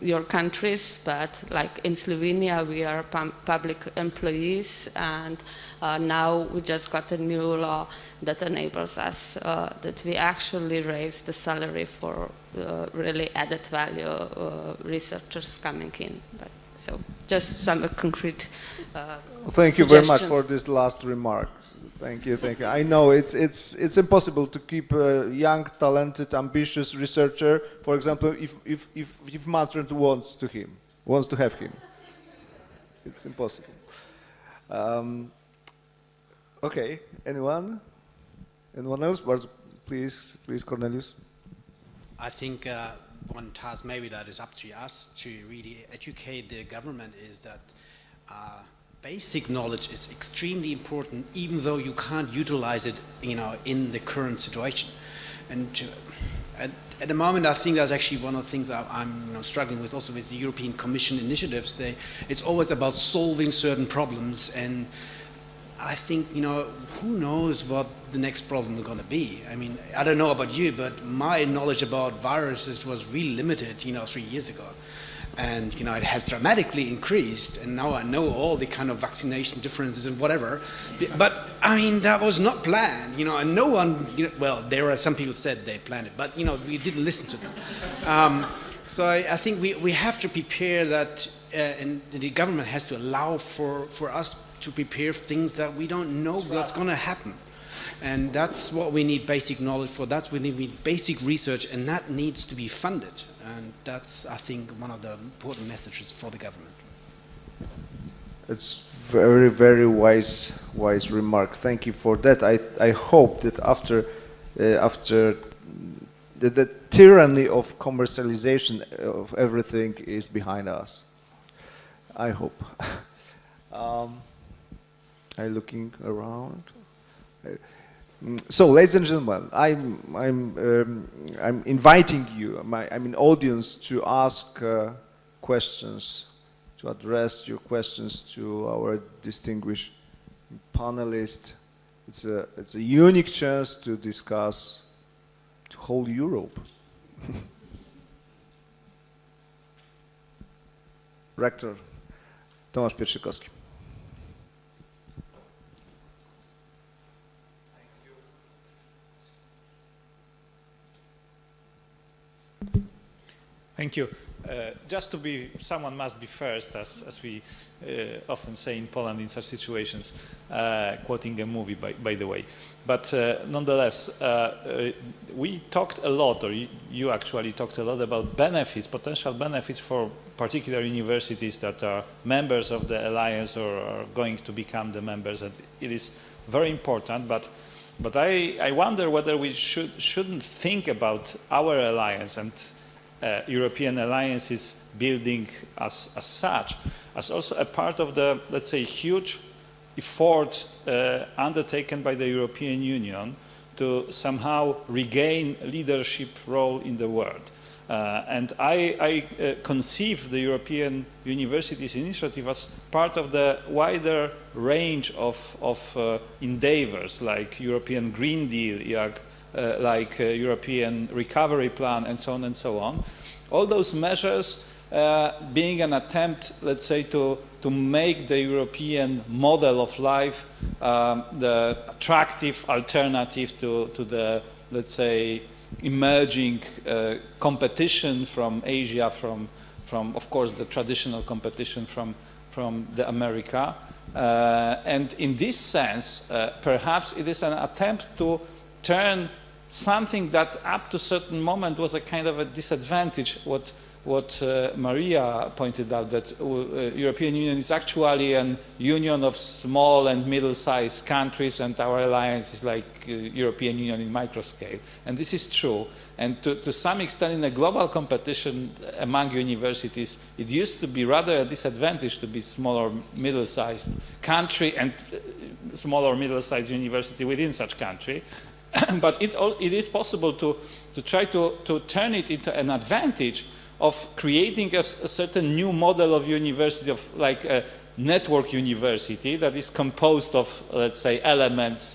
Speaker 8: your countries, but like in Slovenia we are public employees, and now we just got a new law that enables us that we actually raise the salary for really added value researchers coming in. So just some concrete
Speaker 5: Thank you very much for this last remark. Thank you, thank you. I know it's impossible to keep a young, talented, ambitious researcher. For example, if Madrid wants to have him, it's impossible. Okay, anyone else? Please, Cornelius.
Speaker 16: I think one task maybe that is up to us to really educate the government is that basic knowledge is extremely important, even though you can't utilize it, in the current situation. And at the moment, I think that's actually one of the things I'm struggling with, also with the European Commission initiatives. It's always about solving certain problems, and I think, who knows what the next problem is going to be. I mean, I don't know about you, but my knowledge about viruses was really limited, 3 years ago. And, it has dramatically increased, and now I know all the kind of vaccination differences and whatever. But, I mean, that was not planned, and no one, well, there are some people said they planned it, but, we didn't listen to them. So I think we have to prepare that, and the government has to allow for us to prepare things that we don't know what's going to happen. And that's what we need basic knowledge for. That's what we need basic research, and that needs to be funded. And that's, I think, one of the important messages for the government.
Speaker 5: It's very, very wise remark. Thank you for that. I hope that after the tyranny of commercialization of everything is behind us. I hope. I'm looking around. So, ladies and gentlemen, I'm inviting you, an audience, to ask questions, to address your questions to our distinguished panelists. It's a unique chance to discuss the whole Europe. Rector, Tomasz Pietrzykowski.
Speaker 18: Thank you. Just to be, someone must be first, as we often say in Poland in such situations, quoting a movie, by the way. But nonetheless, we talked a lot, or you actually talked a lot about benefits, potential benefits for particular universities that are members of the alliance or are going to become the members, and it is very important. But I wonder whether we shouldn't think about our alliance and European alliance is building as such, as also a part of the, let's say, huge effort undertaken by the European Union to somehow regain leadership role in the world. And I conceive the European Universities Initiative as part of the wider range of endeavors like European Green Deal, like European Recovery Plan, and so on and so on. All those measures being an attempt, let's say, to make the European model of life the attractive alternative to the, let's say, emerging competition from Asia, from of course the traditional competition from the America. And in this sense, perhaps it is an attempt to turn something that up to a certain moment was a kind of a disadvantage, what Maria pointed out, that European Union is actually an union of small and middle-sized countries, and our alliance is like European Union in micro scale. And this is true. And to some extent in a global competition among universities, it used to be rather a disadvantage to be small or middle-sized country and small or middle-sized university within such country. But it is possible to try to turn it into an advantage of creating a certain new model of university, of like a network university that is composed of, let's say, elements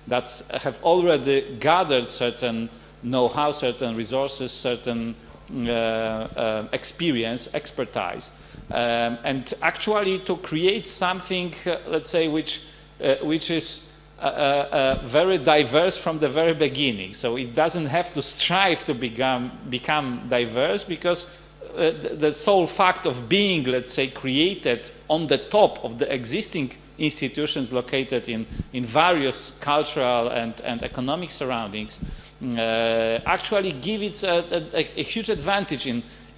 Speaker 18: that have already gathered certain know-how, certain resources, certain experience, expertise, and actually to create something, let's say, which is very diverse from the very beginning. So it doesn't have to strive to become diverse, because the sole fact of being, let's say, created on the top of the existing institutions located in various cultural and economic surroundings actually give it a huge advantage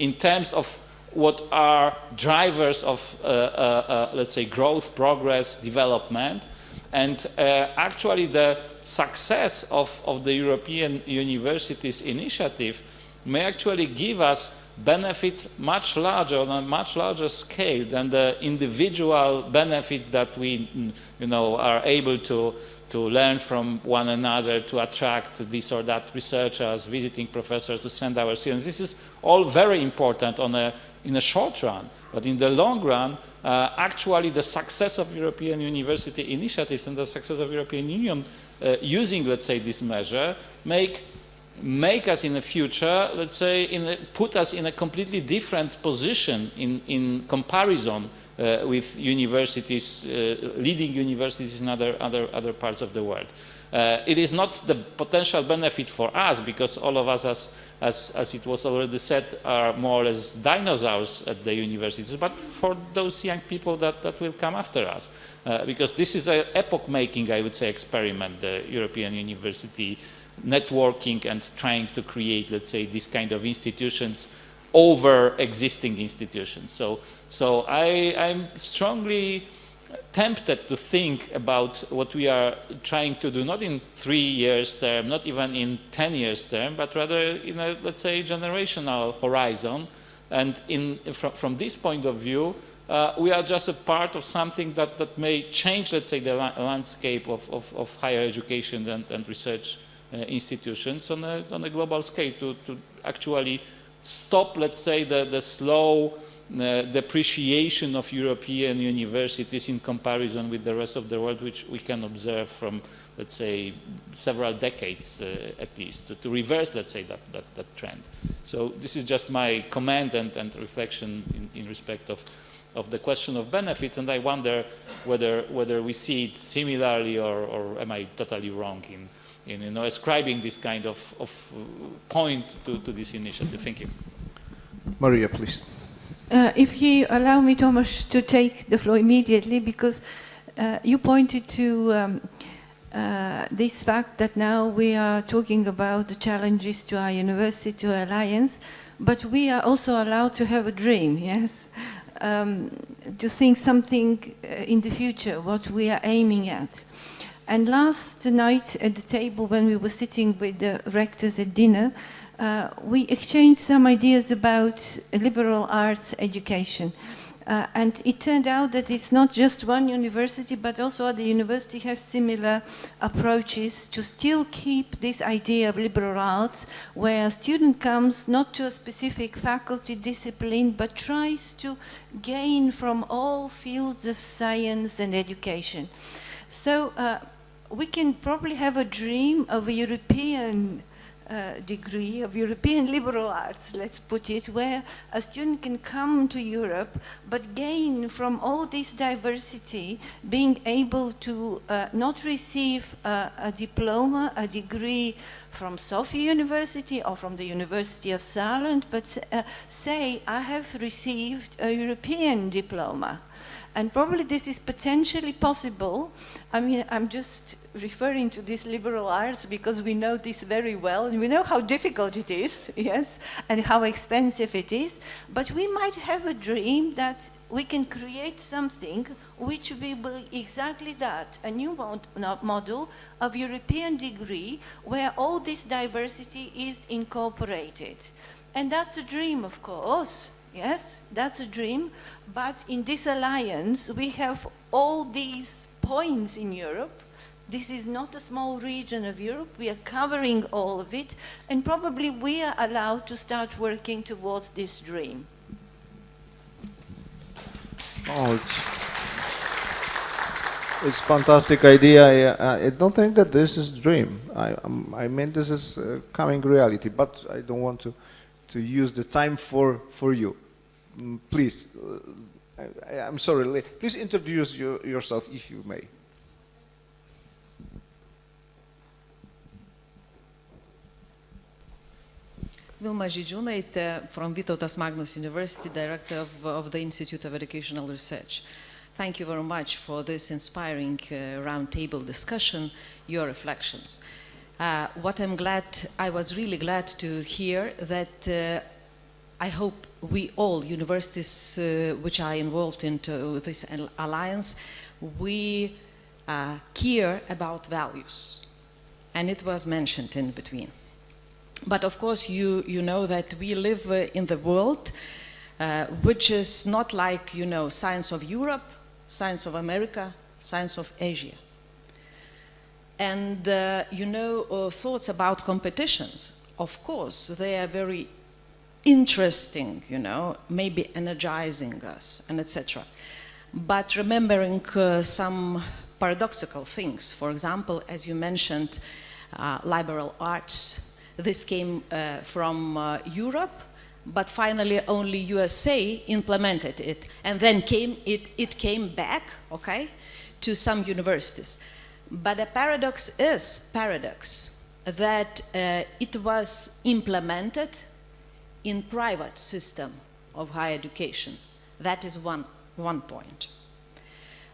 Speaker 18: in terms of what are drivers of, let's say, growth, progress, development. And actually the success of the European Universities Initiative may actually give us benefits much larger, on a much larger scale than the individual benefits that we, are able to learn from one another, to attract this or that researchers, visiting professors, to send our students. This is all very important in a short run. But in the long run, actually the success of European university initiatives and the success of European Union using, let's say, this measure make us in the future, let's say, put us in a completely different position in comparison with universities, leading universities in other parts of the world. It is not the potential benefit for us, because all of us, as it was already said, are more or less dinosaurs at the universities, but for those young people that will come after us. Because this is an epoch-making, I would say, experiment, the European University networking and trying to create, let's say, this kind of institutions over existing institutions. So I'm strongly tempted to think about what we are trying to do, not in 3 years term, not even in 10 years term, but rather in a, let's say, generational horizon. And from this point of view, we are just a part of something that may change, let's say, the landscape of higher education and research institutions on a global scale, to actually stop, let's say, the slow depreciation of European universities in comparison with the rest of the world, which we can observe from, let's say, several decades at least, to reverse, let's say, that trend. So this is just my comment and reflection in respect of of the question of benefits, and I wonder whether we see it similarly, or am I totally wrong in ascribing this kind of point to this initiative. Thank you.
Speaker 5: Maria, please.
Speaker 10: If you allow me, Thomas, to take the floor immediately, because you pointed to this fact that now we are talking about the challenges to our university, to our alliance, but we are also allowed to have a dream, yes? To think something in the future, what we are aiming at. And last night at the table, when we were sitting with the rectors at dinner, we exchanged some ideas about liberal arts education. And it turned out that it's not just one university, but also other universities have similar approaches to still keep this idea of liberal arts, where a student comes not to a specific faculty discipline, but tries to gain from all fields of science and education. So we can probably have a dream of a European degree of European liberal arts, let's put it, where a student can come to Europe but gain from all this diversity, being able to not receive a diploma, a degree from Sofia University or from the University of Saarland, but say, I have received a European diploma. And probably this is potentially possible. I mean, I'm just referring to this liberal arts because we know this very well, and we know how difficult it is, yes, and how expensive it is. But we might have a dream that we can create something which will be exactly that, a new model of European degree where all this diversity is incorporated. And that's a dream, of course. Yes, that's a dream, but in this alliance we have all these points in Europe. This is not a small region of Europe, we are covering all of it, and probably we are allowed to start working towards this dream.
Speaker 5: Oh, it's a fantastic idea. I don't think that this is a dream. I mean, this is coming reality, but I don't want to use the time for you. Please, I'm sorry, please introduce yourself if you may.
Speaker 19: Vilma Žydžiūnaitė from Vytautas Magnus University, Director of the Institute of Educational Research. Thank you very much for this inspiring roundtable discussion, your reflections. I was really glad to hear that I hope we all, universities which are involved into this alliance, we care about values. And it was mentioned in between. But of course, you know that we live in the world which is not like, you know, science of Europe, science of America, science of Asia. And, you know, thoughts about competitions, of course, they are very interesting, you know, maybe energizing us, and etc. But remembering some paradoxical things, for example, as you mentioned, liberal arts, this came from Europe, but finally only USA implemented it, and then it came back, okay, to some universities. But the paradox is that it was implemented in private system of higher education. That is one point.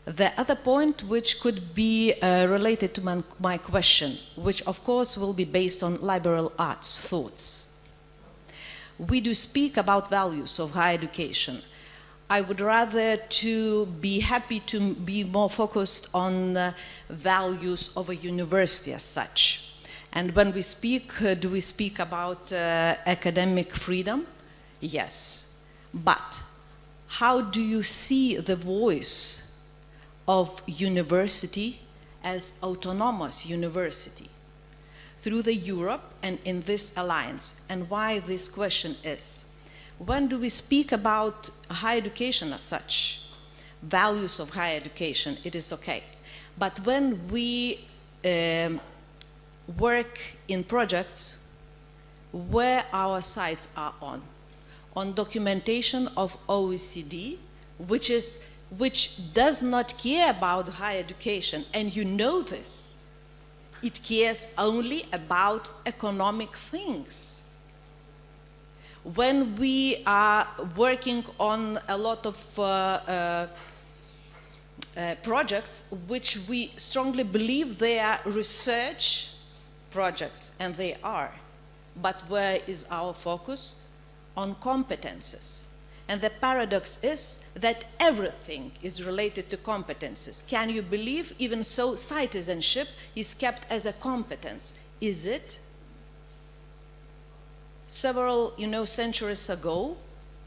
Speaker 19: The other point, which could be related to my question, which of course will be based on liberal arts thoughts. We do speak about values of higher education. I would rather to be happy to be more focused on values of a university as such. And when we speak, do we speak about academic freedom? Yes. But how do you see the voice of university as autonomous university through the Europe and in this alliance? And why this question is, when do we speak about higher education as such, values of higher education, it is okay. But when we work in projects where our sites are on documentation of OECD, which does not care about higher education, and you know this, it cares only about economic things. When we are working on a lot of projects which we strongly believe they are research projects, and they are, but where is our focus? On competences. And the paradox is that everything is related to competences. Can you believe? Even so, citizenship is kept as a competence. Is it? Several, centuries ago,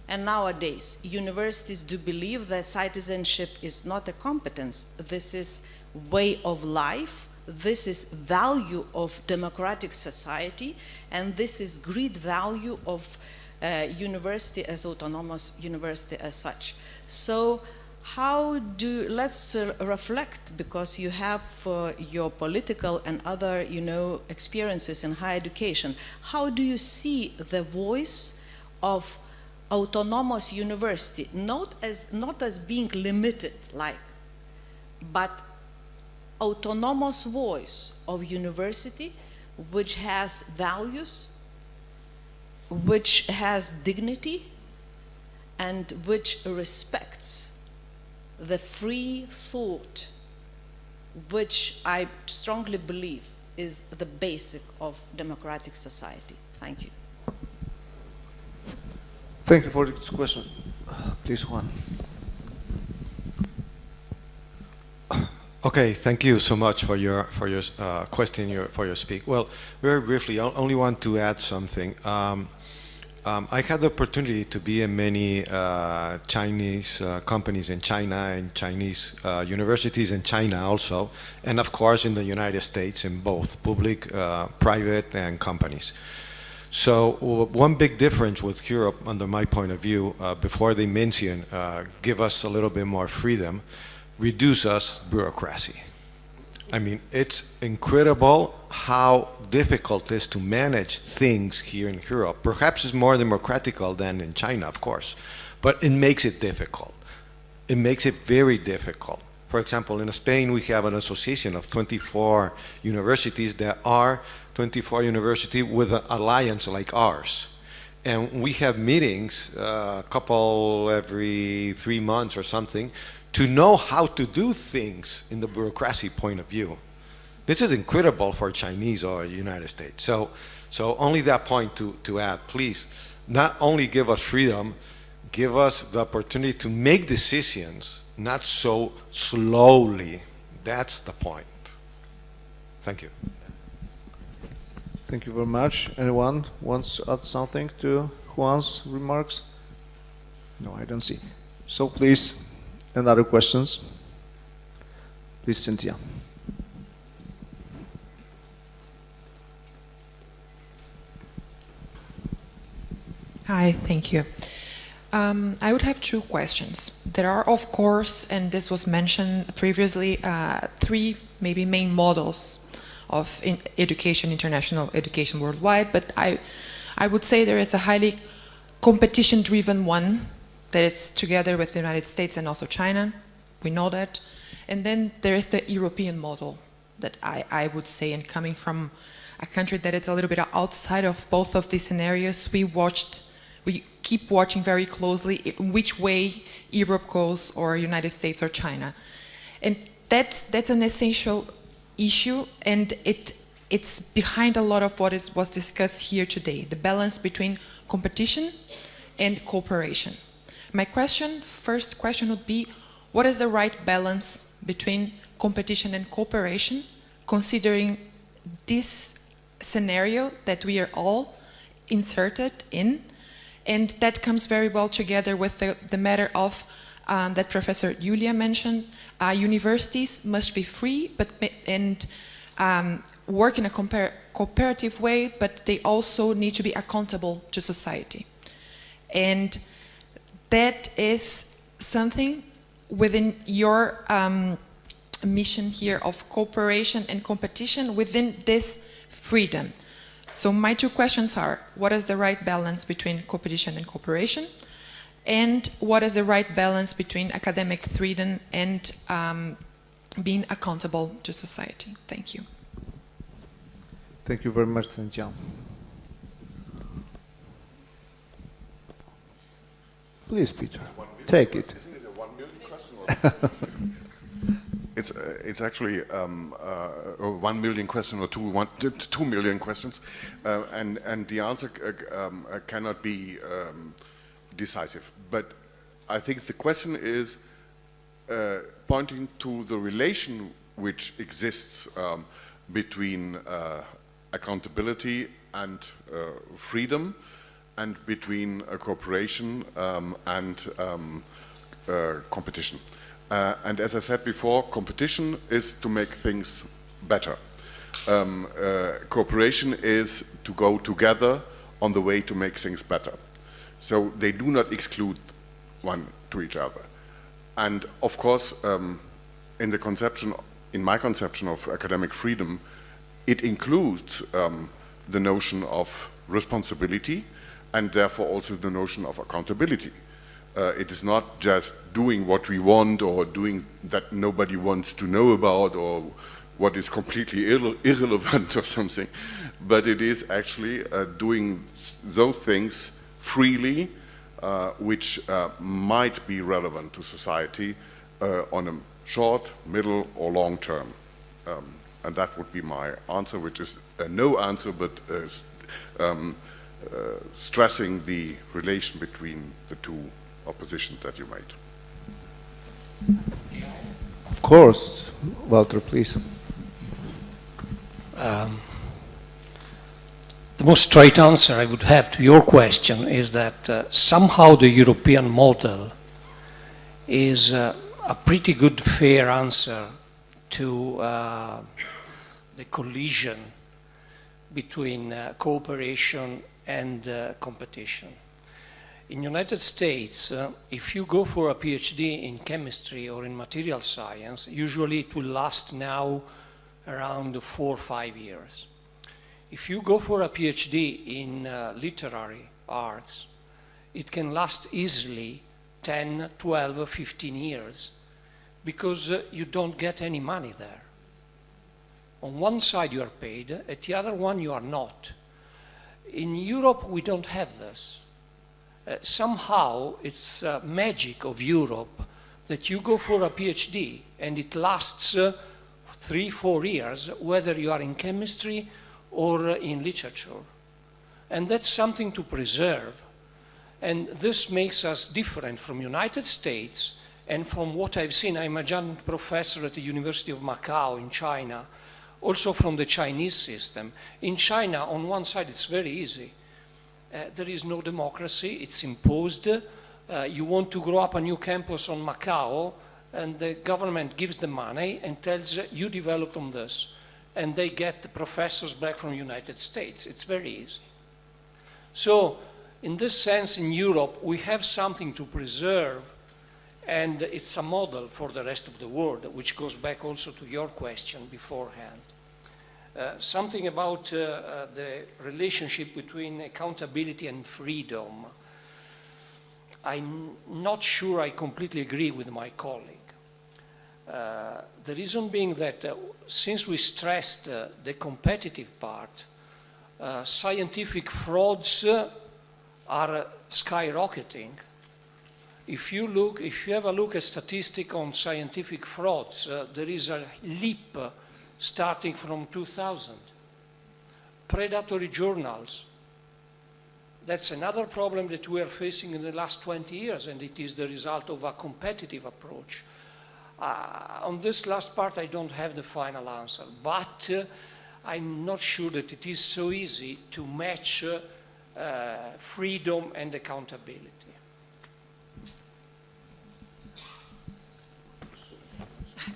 Speaker 19: and nowadays, universities do believe that citizenship is not a competence. This is way of life. This is value of democratic society, and this is great value of university as autonomous university as such. So let's reflect, because you have your political and other, experiences in higher education. How do you see the voice of autonomous university, not as being limited, but autonomous voice of university which has values, which has dignity, and which respects the free thought, which I strongly believe is the basic of democratic society. Thank you.
Speaker 5: Thank you for this question. Please, Juan.
Speaker 14: Okay, thank you so much for your question, for your speak. Well, very briefly, I only want to add something. I had the opportunity to be in many Chinese companies in China and Chinese universities in China also, and of course in the United States, in both public, private, and companies. So one big difference with Europe, under my point of view, before they mention give us a little bit more freedom, reduce us bureaucracy. I mean, it's incredible how difficult it is to manage things here in Europe. Perhaps it's more democratical than in China, of course, but it makes it difficult. It makes it very difficult. For example, in Spain, we have an association of 24 universities that are 24 universities with an alliance like ours. And we have meetings, a couple every 3 months or something, to know how to do things in the bureaucracy point of view. This is incredible for Chinese or United States. So only that point to add. Please, not only give us freedom, give us the opportunity to make decisions, not so slowly. That's the point. Thank you.
Speaker 5: Thank you very much. Anyone wants to add something to Juan's remarks? No, I don't see. So please, and other questions? Please, Cynthia.
Speaker 20: Hi, thank you. I would have 2 questions. There are, of course, and this was mentioned previously, 3 maybe main models of education, international education worldwide, but I would say there is a highly competition-driven one that is together with the United States and also China. We know that. And then there is the European model that I would say, and coming from a country that is a little bit outside of both of these scenarios, we keep watching very closely in which way Europe goes, or United States or China. And that's an essential issue, and it's behind a lot of what was discussed here today, the balance between competition and cooperation. My first question would be, what is the right balance between competition and cooperation, considering this scenario that we are all inserted in? And that comes very well together with the matter of that Professor Julia mentioned. Universities must be free and work in a cooperative way, but they also need to be accountable to society. And that is something within your mission here of cooperation and competition within this freedom. So my 2 questions are, what is the right balance between competition and cooperation? and what is the right balance between academic freedom and being accountable to society? Thank you.
Speaker 5: Thank you very much, Sanjian. Please, Peter, take it.
Speaker 17: Isn't it a 1 million question? It's actually a 1 million question or 2 million questions, and the answer cannot be decisive. But I think the question is pointing to the relation which exists between accountability and freedom, and between cooperation and competition. And as I said before, competition is to make things better. Cooperation is to go together on the way to make things better. So they do not exclude one to each other. And of course, in my conception of academic freedom, it includes the notion of responsibility, and therefore also the notion of accountability. It is not just doing what we want or doing that nobody wants to know about or what is completely irrelevant or something, but it is actually doing those things freely which might be relevant to society on a short, middle or long term. And that would be my answer, which is no answer, but stressing the relation between the two oppositions that you made.
Speaker 5: Of course, Walter, please.
Speaker 11: The most straight answer I would have to your question is that somehow the European model is a pretty good, fair answer to the collision between cooperation and competition. In the United States, if you go for a PhD in chemistry or in material science, usually it will last now around 4 or 5 years. If you go for a PhD in literary arts, it can last easily 10, 12, 15 years because you don't get any money there. On one side you are paid, at the other one you are not. In Europe we don't have this. Somehow it's magic of Europe that you go for a PhD and it lasts 3, 4 years, whether you are in chemistry or in literature. And that's something to preserve. And this makes us different from United States and from what I've seen. I'm a adjunct professor at the University of Macau in China, also from the Chinese system. In China, on one side, it's very easy. There is no democracy, it's imposed. You want to grow up a new campus on Macau, and the government gives the money and tells you develop on this. And they get the professors back from the United States. It's very easy. So, in this sense, in Europe, we have something to preserve, and it's a model for the rest of the world, which goes back also to your question beforehand. Something about the relationship between accountability and freedom. I'm not sure I completely agree with my colleague. The reason being that since we stressed the competitive part, scientific frauds are skyrocketing. If you have a look at statistics on scientific frauds, there is a leap starting from 2000. Predatory journals. That's another problem that we are facing in the last 20 years, and it is the result of a competitive approach. On this last part, I don't have the final answer, but I'm not sure that it is so easy to match freedom and accountability.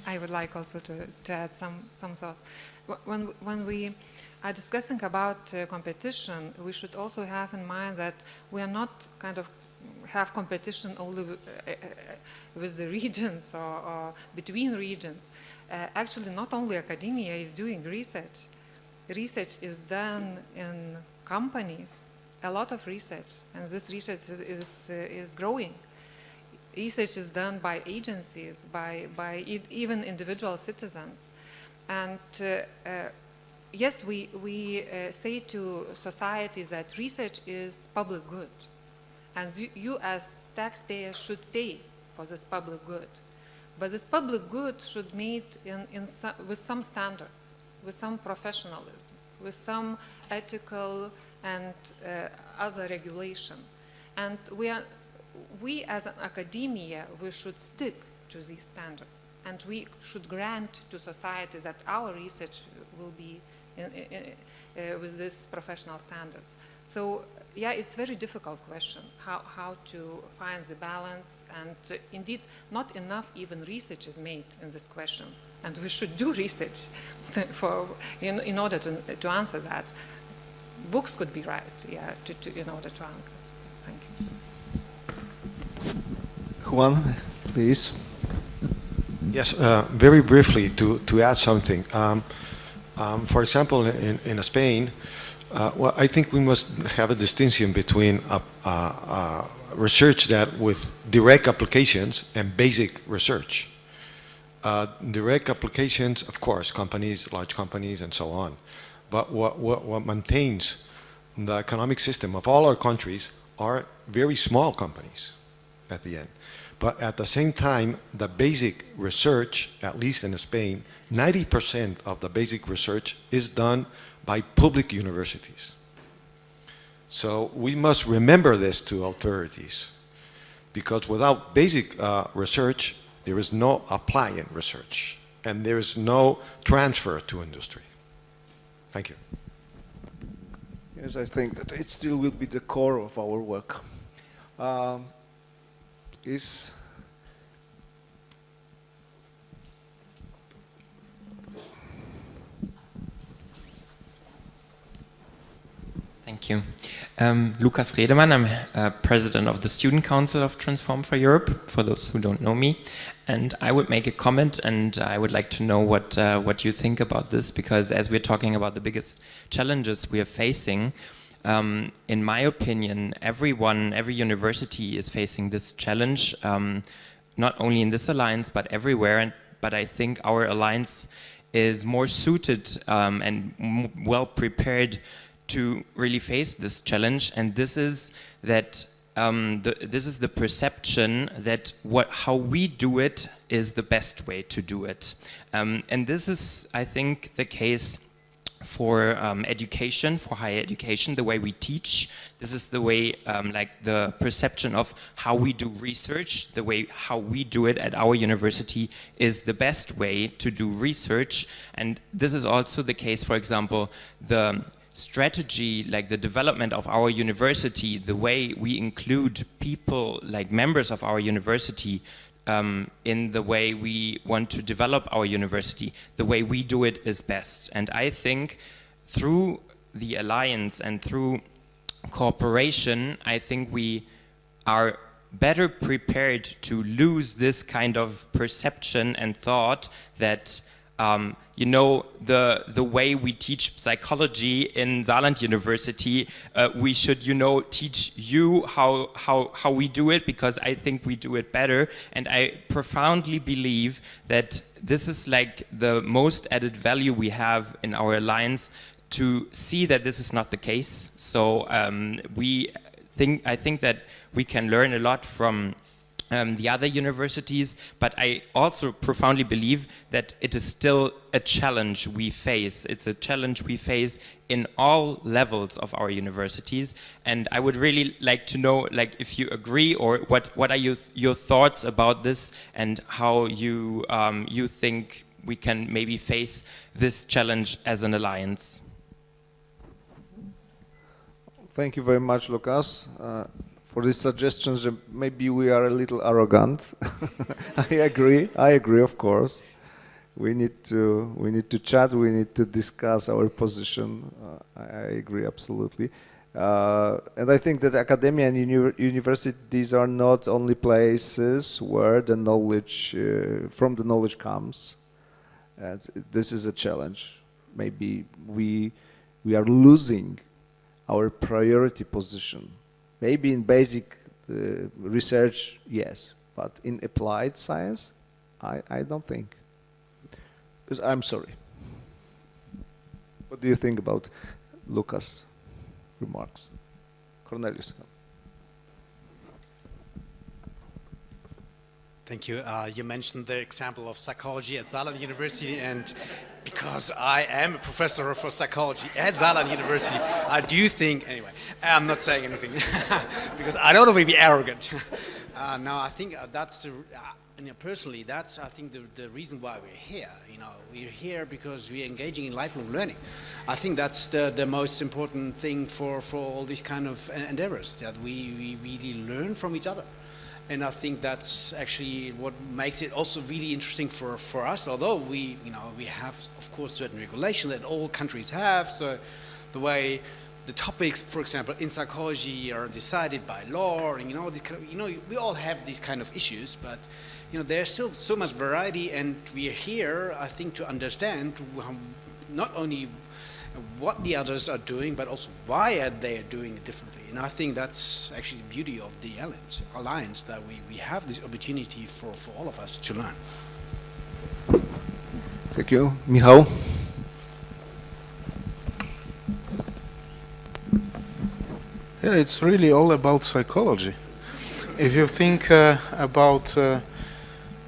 Speaker 13: I would like also to add some thought. When we are discussing about competition, we should also have in mind that we are not kind of have competition only with the regions or between regions. Actually, not only academia is doing research. Research is done in companies, a lot of research, and this research is growing. Research is done by agencies, by even individual citizens. And yes, we say to society that research is public good. And you as taxpayers should pay for this public good. But this public good should meet with some standards, with some professionalism, with some ethical and other regulation. And we as an academia, we should stick to these standards. And we should grant to society that our research will be with these professional standards. So yeah, it's a very difficult question, how to find the balance, and indeed not enough even research is made in this question, and we should do research in order to answer that. Books could be right, yeah, in order to answer. Thank you.
Speaker 5: Juan, please.
Speaker 14: Yes, very briefly to add something. For example, in Spain, well, I think we must have a distinction between research that with direct applications and basic research. Direct applications, of course, companies, large companies, and so on. But what maintains the economic system of all our countries are very small companies at the end. But at the same time, the basic research, at least in Spain, 90% of the basic research is done by public universities. So we must remember this to authorities, because without basic research, there is no applied research, and there is no transfer to industry. Thank you.
Speaker 5: Yes, I think that it still will be the core of our work.
Speaker 21: Thank you. Lukas Redemann, I'm president of the Student Council of Transform4Europe, for those who don't know me. And I would make a comment, and I would like to know what you think about this, because as we're talking about the biggest challenges we are facing, in my opinion, every university is facing this challenge, not only in this alliance, but everywhere. But I think our alliance is more suited and well prepared to really face this challenge, and this is that this is the perception that how we do it is the best way to do it, and this is, I think, the case for education, for higher education, the way we teach. This is the way, like the perception of how we do research, the way how we do it at our university is the best way to do research, and this is also the case, for example, the strategy, like the development of our university, the way we include people, like members of our university, in the way we want to develop our university, the way we do it is best. And I think through the alliance and through cooperation, I think we are better prepared to lose this kind of perception and thought that you know, the way we teach psychology in Saarland University, we should, you know, teach you how we do it, because I think we do it better. And I profoundly believe that this is like the most added value we have in our alliance, to see that this is not the case. So I think that we can learn a lot from the other universities, but I also profoundly believe that it is still a challenge we face. It's a challenge we face in all levels of our universities, and I would really like to know, like, if you agree, or what are your thoughts about this, and how you you think we can maybe face this challenge as an alliance.
Speaker 5: Thank you very much, Lukas. For these suggestions. Maybe we are a little arrogant. I agree, of course. We need to chat, we need to discuss our position. I agree absolutely. And I think that academia and universities are not only places where the knowledge, from the knowledge comes. And this is a challenge. Maybe we are losing our priority position. Maybe in basic research, yes, but in applied science, I don't think. I'm sorry. What do you think about Lucas' remarks? Cornelius.
Speaker 16: Thank you. You mentioned the example of psychology at Saarland University, and because I am a professor for psychology at Saarland University, I do think, anyway, I'm not saying anything, because I don't want to be arrogant. No, I think that's the, personally, that's, I think, the reason why we're here. We're here because we're engaging in lifelong learning. I think that's the most important thing for all these kind of endeavors, that we really learn from each other. And I think that's actually what makes it also really interesting for us, although we have, of course, certain regulation that all countries have. So the way the topics, for example, in psychology are decided by law, and we all have these kind of issues, but there's still so much variety, and we are here, I think, to understand not only what the others are doing, but also why they are doing it differently. And I think that's actually the beauty of the alliance, that we have this opportunity for all of us to learn.
Speaker 5: Thank you. Michał?
Speaker 12: Yeah, it's really all about psychology. If you think about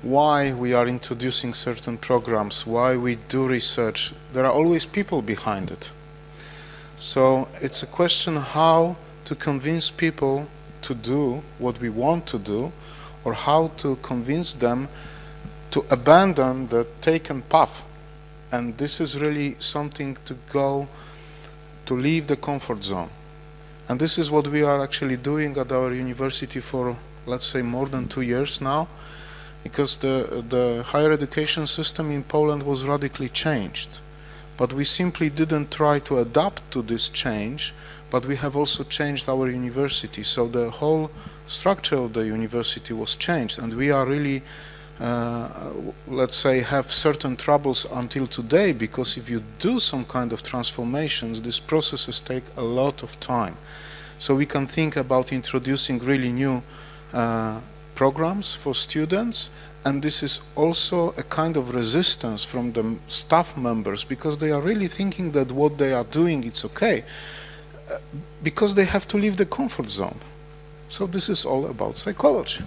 Speaker 12: why we are introducing certain programs, why we do research, there are always people behind it. So it's a question how to convince people to do what we want to do, or how to convince them to abandon the taken path. And this is really something to leave the comfort zone. And this is what we are actually doing at our university for, let's say, more than 2 years now, because the higher education system in Poland was radically changed. But we simply didn't try to adapt to this change, but we have also changed our university. So the whole structure of the university was changed, and we are really, let's say, have certain troubles until today, because if you do some kind of transformations, these processes take a lot of time. So we can think about introducing really new programs for students, and this is also a kind of resistance from the staff members, because they are really thinking that what they are doing it's okay, because they have to leave the comfort zone. So this is all about psychology.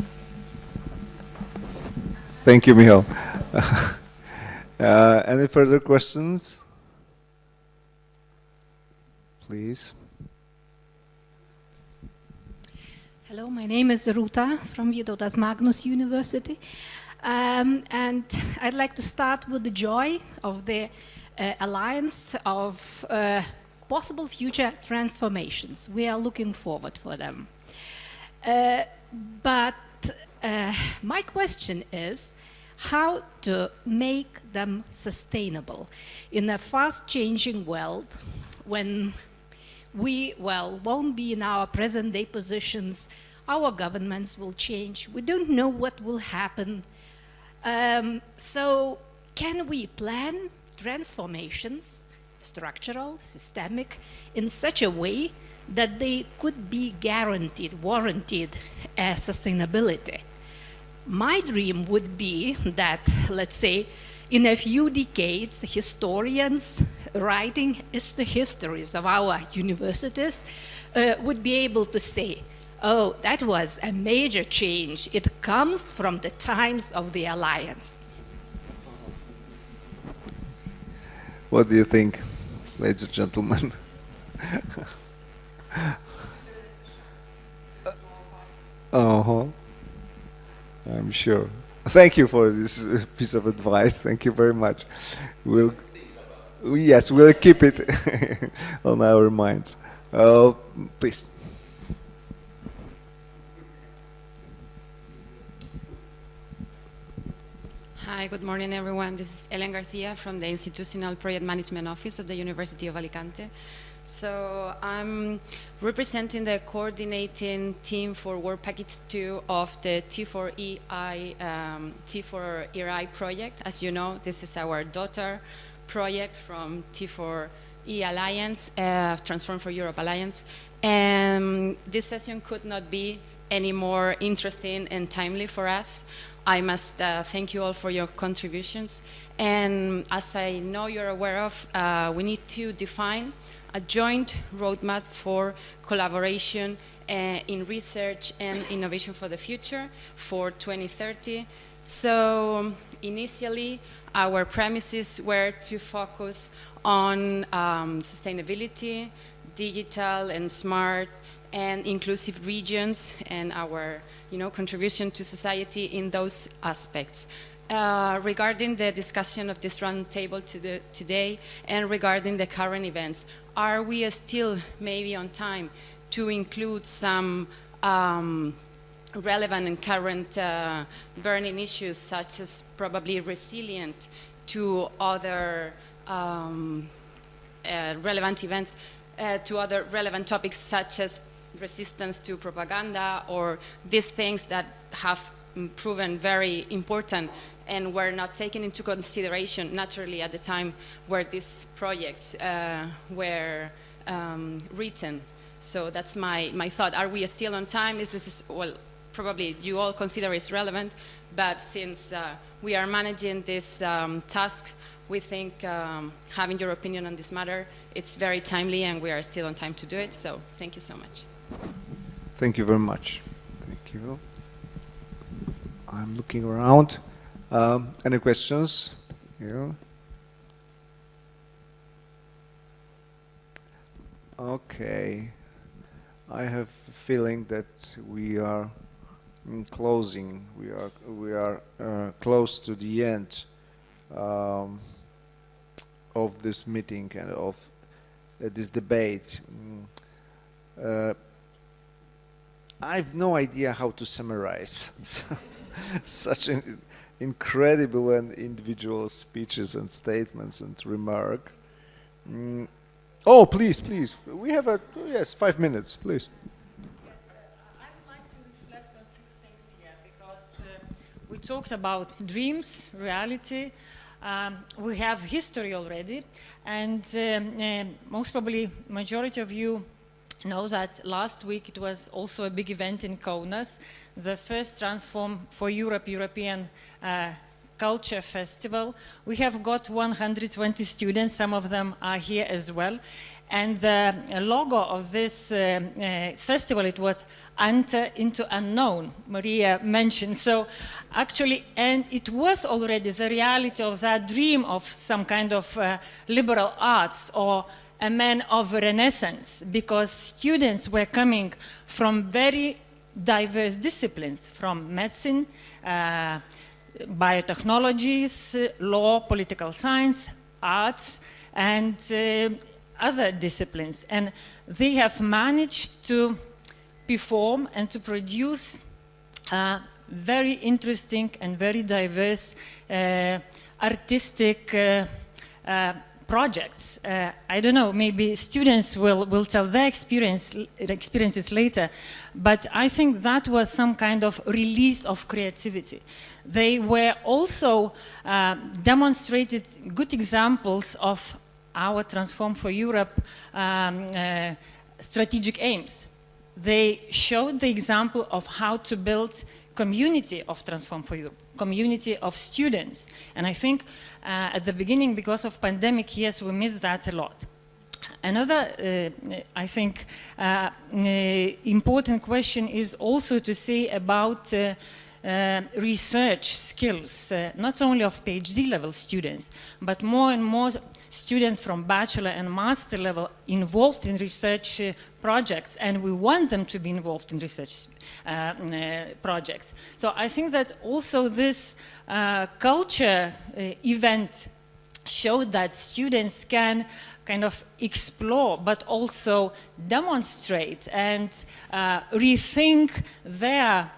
Speaker 5: Thank you, Michał. Any further questions? Please.
Speaker 1: Hello, my name is Ruta from Vytautas Magnus University. And I'd like to start with the joy of the alliance of possible future transformations. We are looking forward for them. But my question is how to make them sustainable in a fast-changing world when we, won't be in our present-day positions. Our governments will change. We don't know what will happen. So can we plan transformations, structural, systemic, in such a way that they could be guaranteed, warranted sustainability? My dream would be that, let's say, in a few decades, historians writing the histories of our universities would be able to say, oh, that was a major change. It comes from the times of the alliance.
Speaker 5: What do you think, ladies and gentlemen? I'm sure. Thank you for this piece of advice. Thank you very much. Yes, we'll keep it on our minds. Please.
Speaker 22: Hi, good morning, everyone. This is Ellen Garcia from the Institutional Project Management Office of the University of Alicante. So I'm representing the coordinating team for Work Package 2 of the T4EI project. As you know, this is our daughter project from T4 E-Alliance, Transform for Europe Alliance. This session could not be any more interesting and timely for us. I must thank you all for your contributions. And as I know you're aware of, we need to define a joint roadmap for collaboration in research and innovation for the future for 2030. So initially, our premises were to focus on sustainability, digital and smart and inclusive regions, and our contribution to society in those aspects. Regarding the discussion of this roundtable today and regarding the current events, are we still maybe on time to include some relevant and current burning issues, such as probably resilient to other relevant events, to other relevant topics such as resistance to propaganda, or these things that have proven very important and were not taken into consideration naturally at the time where these projects were written. So that's my thought. Are we still on time? Is this, well, probably you all consider it's relevant, but since we are managing this task, we think having your opinion on this matter, it's very timely and we are still on time to do it. So thank you so much.
Speaker 5: Thank you very much. Thank you. I'm looking around. Any questions? Yeah. Okay. I have a feeling that we are closing. We are close to the end of this meeting and of this debate. I have no idea how to summarize such an incredible and individual speeches and statements and remark. Oh, please, please. We have 5 minutes, please.
Speaker 2: I would like to reflect on a few things here, because we talked about dreams, reality. We have history already, and most probably majority of you know that last week it was also a big event in Kaunas, the first Transform for Europe European Culture Festival. We have got 120 students, some of them are here as well. And the logo of this festival, it was Enter into Unknown, Maria mentioned. So actually, and it was already the reality of that dream of some kind of liberal arts or a man of Renaissance, because students were coming from very diverse disciplines, from medicine, biotechnologies, law, political science, arts, and other disciplines. And they have managed to perform and to produce very interesting and very diverse artistic projects. I don't know, maybe students will tell their experiences later, but I think that was some kind of release of creativity. They were also demonstrated good examples of our Transform for Europe strategic aims. They showed the example of how to build community of Transform for Europe, community of students. And I think at the beginning, because of pandemic, yes, we missed that a lot. Another, I think, important question is also to say about research skills, not only of PhD level students, but more and more students from bachelor and master level involved in research projects, and we want them to be involved in research projects. So I think that also this culture event showed that students can kind of explore, but also demonstrate and rethink their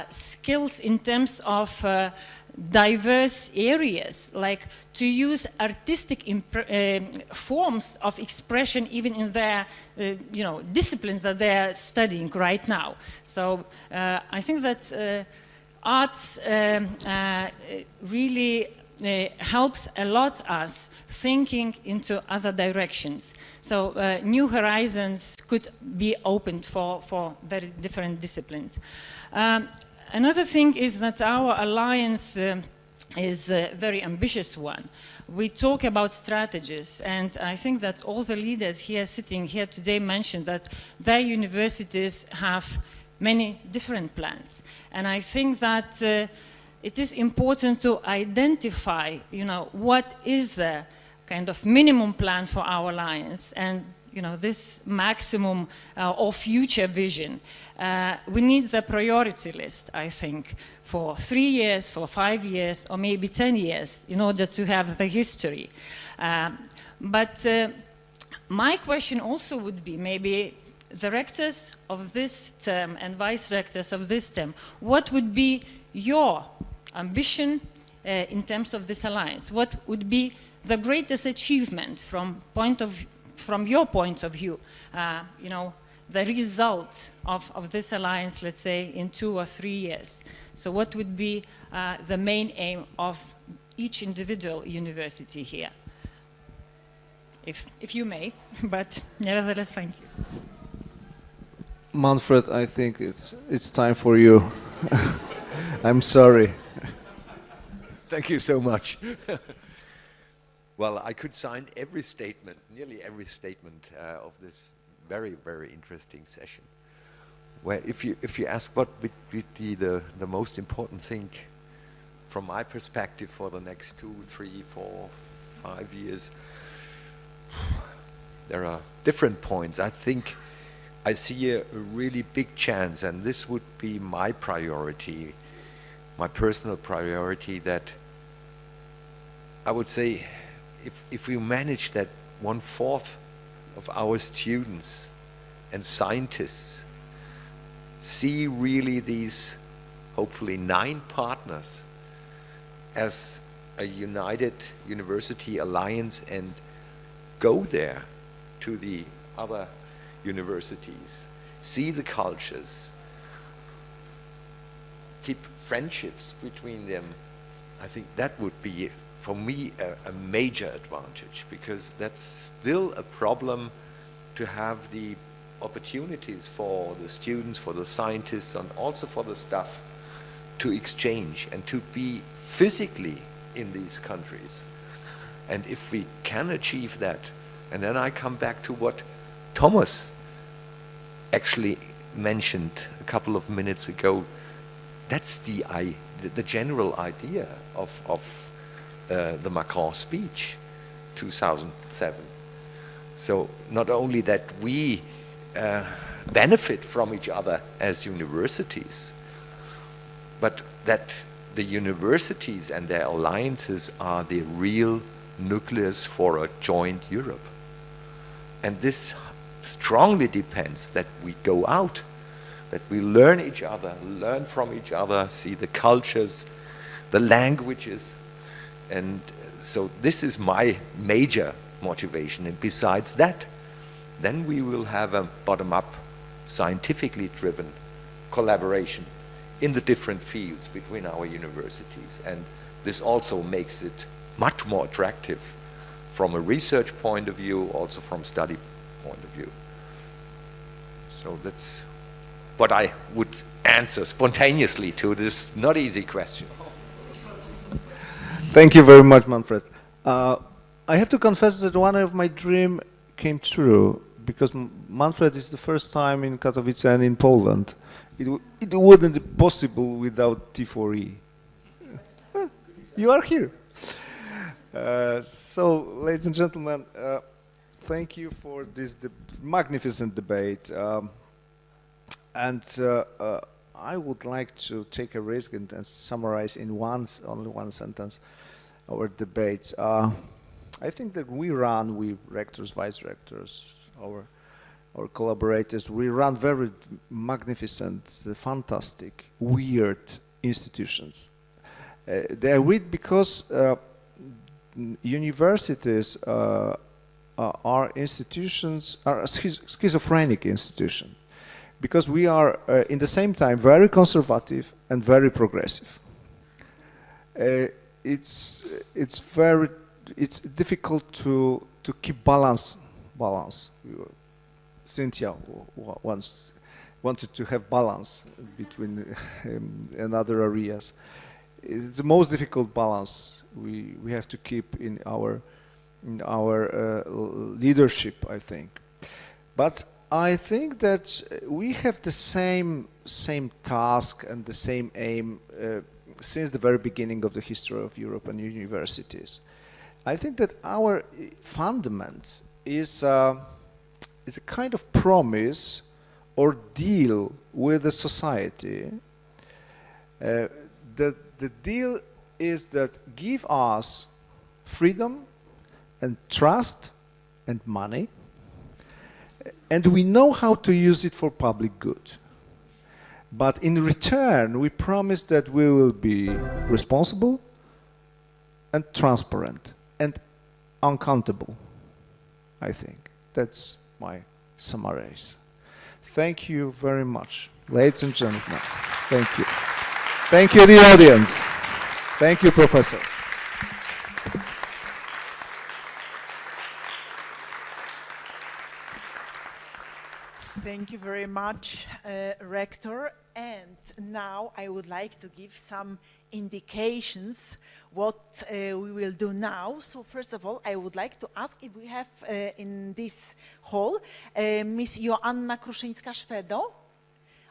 Speaker 2: skills in terms of diverse areas, like to use artistic forms of expression even in their disciplines that they're studying right now. So I think that arts really helps a lot us thinking into other directions. So new horizons could be opened for very different disciplines. Another thing is that our alliance is a very ambitious one. We talk about strategies, and I think that all the leaders here sitting here today mentioned that their universities have many different plans. And I think that it is important to identify, what is the kind of minimum plan for our alliance, and this maximum or future vision. We need the priority list, I think, for 3 years, for 5 years, or maybe 10 years, in order to have the history. But my question also would be, maybe the rectors of this term and vice rectors of this term, what would be your ambition in terms of this alliance? What would be the greatest achievement from your point of view? The result of this alliance, let's say, in 2 or 3 years. So what would be the main aim of each individual university here? If you may, but nevertheless, thank you.
Speaker 5: Manfred, I think it's time for you. I'm sorry.
Speaker 6: Thank you so much. Well, I could sign every statement, nearly every statement of this very, very interesting session. Where if you ask what would be the most important thing from my perspective for the next 2, 3, 4, 5 years, there are different points. I think I see a really big chance, and this would be my priority, my personal priority, that I would say if we manage that 1/4 of our students and scientists see really these hopefully 9 partners as a united university alliance and go there to the other universities, see the cultures, keep friendships between them, I think that would be, for me, a major advantage, because that's still a problem to have the opportunities for the students, for the scientists, and also for the staff to exchange and to be physically in these countries. And if we can achieve that, and then I come back to what Thomas actually mentioned a couple of minutes ago, that's the general idea of the Macron speech, 2007. So not only that we benefit from each other as universities, but that the universities and their alliances are the real nucleus for a joint Europe. And this strongly depends that we go out, that we learn each other, learn from each other, see the cultures, the languages. And so this is my major motivation. And besides that, then we will have a bottom-up, scientifically driven collaboration in the different fields between our universities. And this also makes it much more attractive from a research point of view, also from study point of view. So that's what I would answer spontaneously to this not easy question.
Speaker 5: Thank you very much, Manfred. I have to confess that one of my dreams came true, because Manfred is the first time in Katowice and in Poland. It wouldn't be possible without T4E. You are here. So, ladies and gentlemen, thank you for this magnificent debate. I would like to take a risk and summarize in only one sentence our debate. I think that we rectors, vice rectors, our collaborators, we run very magnificent, fantastic, weird institutions. They are weird because universities are institutions, are schizophrenic institutions, because we are in the same time very conservative and very progressive. it's difficult to keep balance. Cynthia once wanted to have balance between and other areas. It's the most difficult balance we have to keep in our leadership, I think. But I think that we have the same task and the same aim since the very beginning of the history of Europe and universities. I think that our fundament is a kind of promise or deal with the society. The deal is that give us freedom and trust and money, and we know how to use it for public good. But in return, we promise that we will be responsible and transparent and uncountable, I think. That's my summary. Thank you very much, ladies and gentlemen. Thank you. Thank you, the audience. Thank you, Professor.
Speaker 3: Thank you very much, Rector. And now I would like to give some indications what we will do now. So first of all, I would like to ask if we have in this hall Miss Joanna Kruszyńska-Szwedo.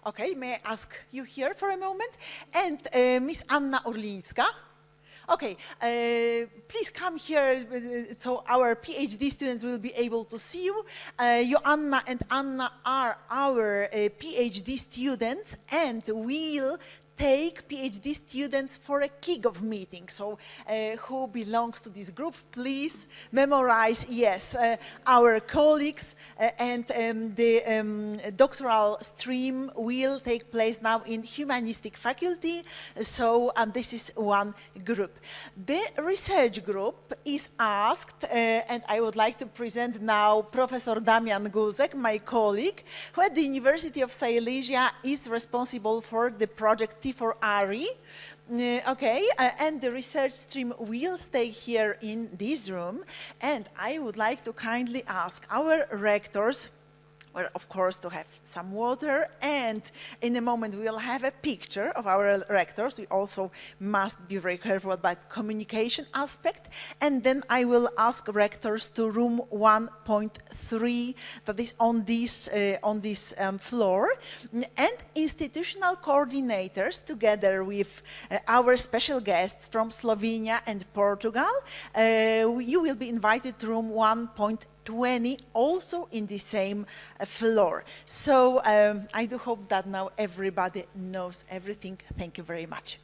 Speaker 3: Okay, may I ask you here for a moment? And Miss Anna Orlińska. Okay, please come here so our PhD students will be able to see you. Joanna and Anna are our PhD students, and we'll take PhD students for a kick-off meeting. So who belongs to this group, please memorize, yes, our colleagues and the doctoral stream will take place now in humanistic faculty. So this is one group. The research group is asked, and I would like to present now Professor Damian Guzek, my colleague, who at the University of Silesia is responsible for the project T4RE. Okay, and the research stream will stay here in this room, and I would like to kindly ask our rectors, well, of course, to have some water, and in a moment we'll have a picture of our rectors. We also must be very careful about communication aspect, and then I will ask rectors to room 1.3 that is on this floor, and institutional coordinators together with our special guests from Slovenia and Portugal. You will be invited to room 1.20, also in the same floor. So I do hope that now everybody knows everything. Thank you very much.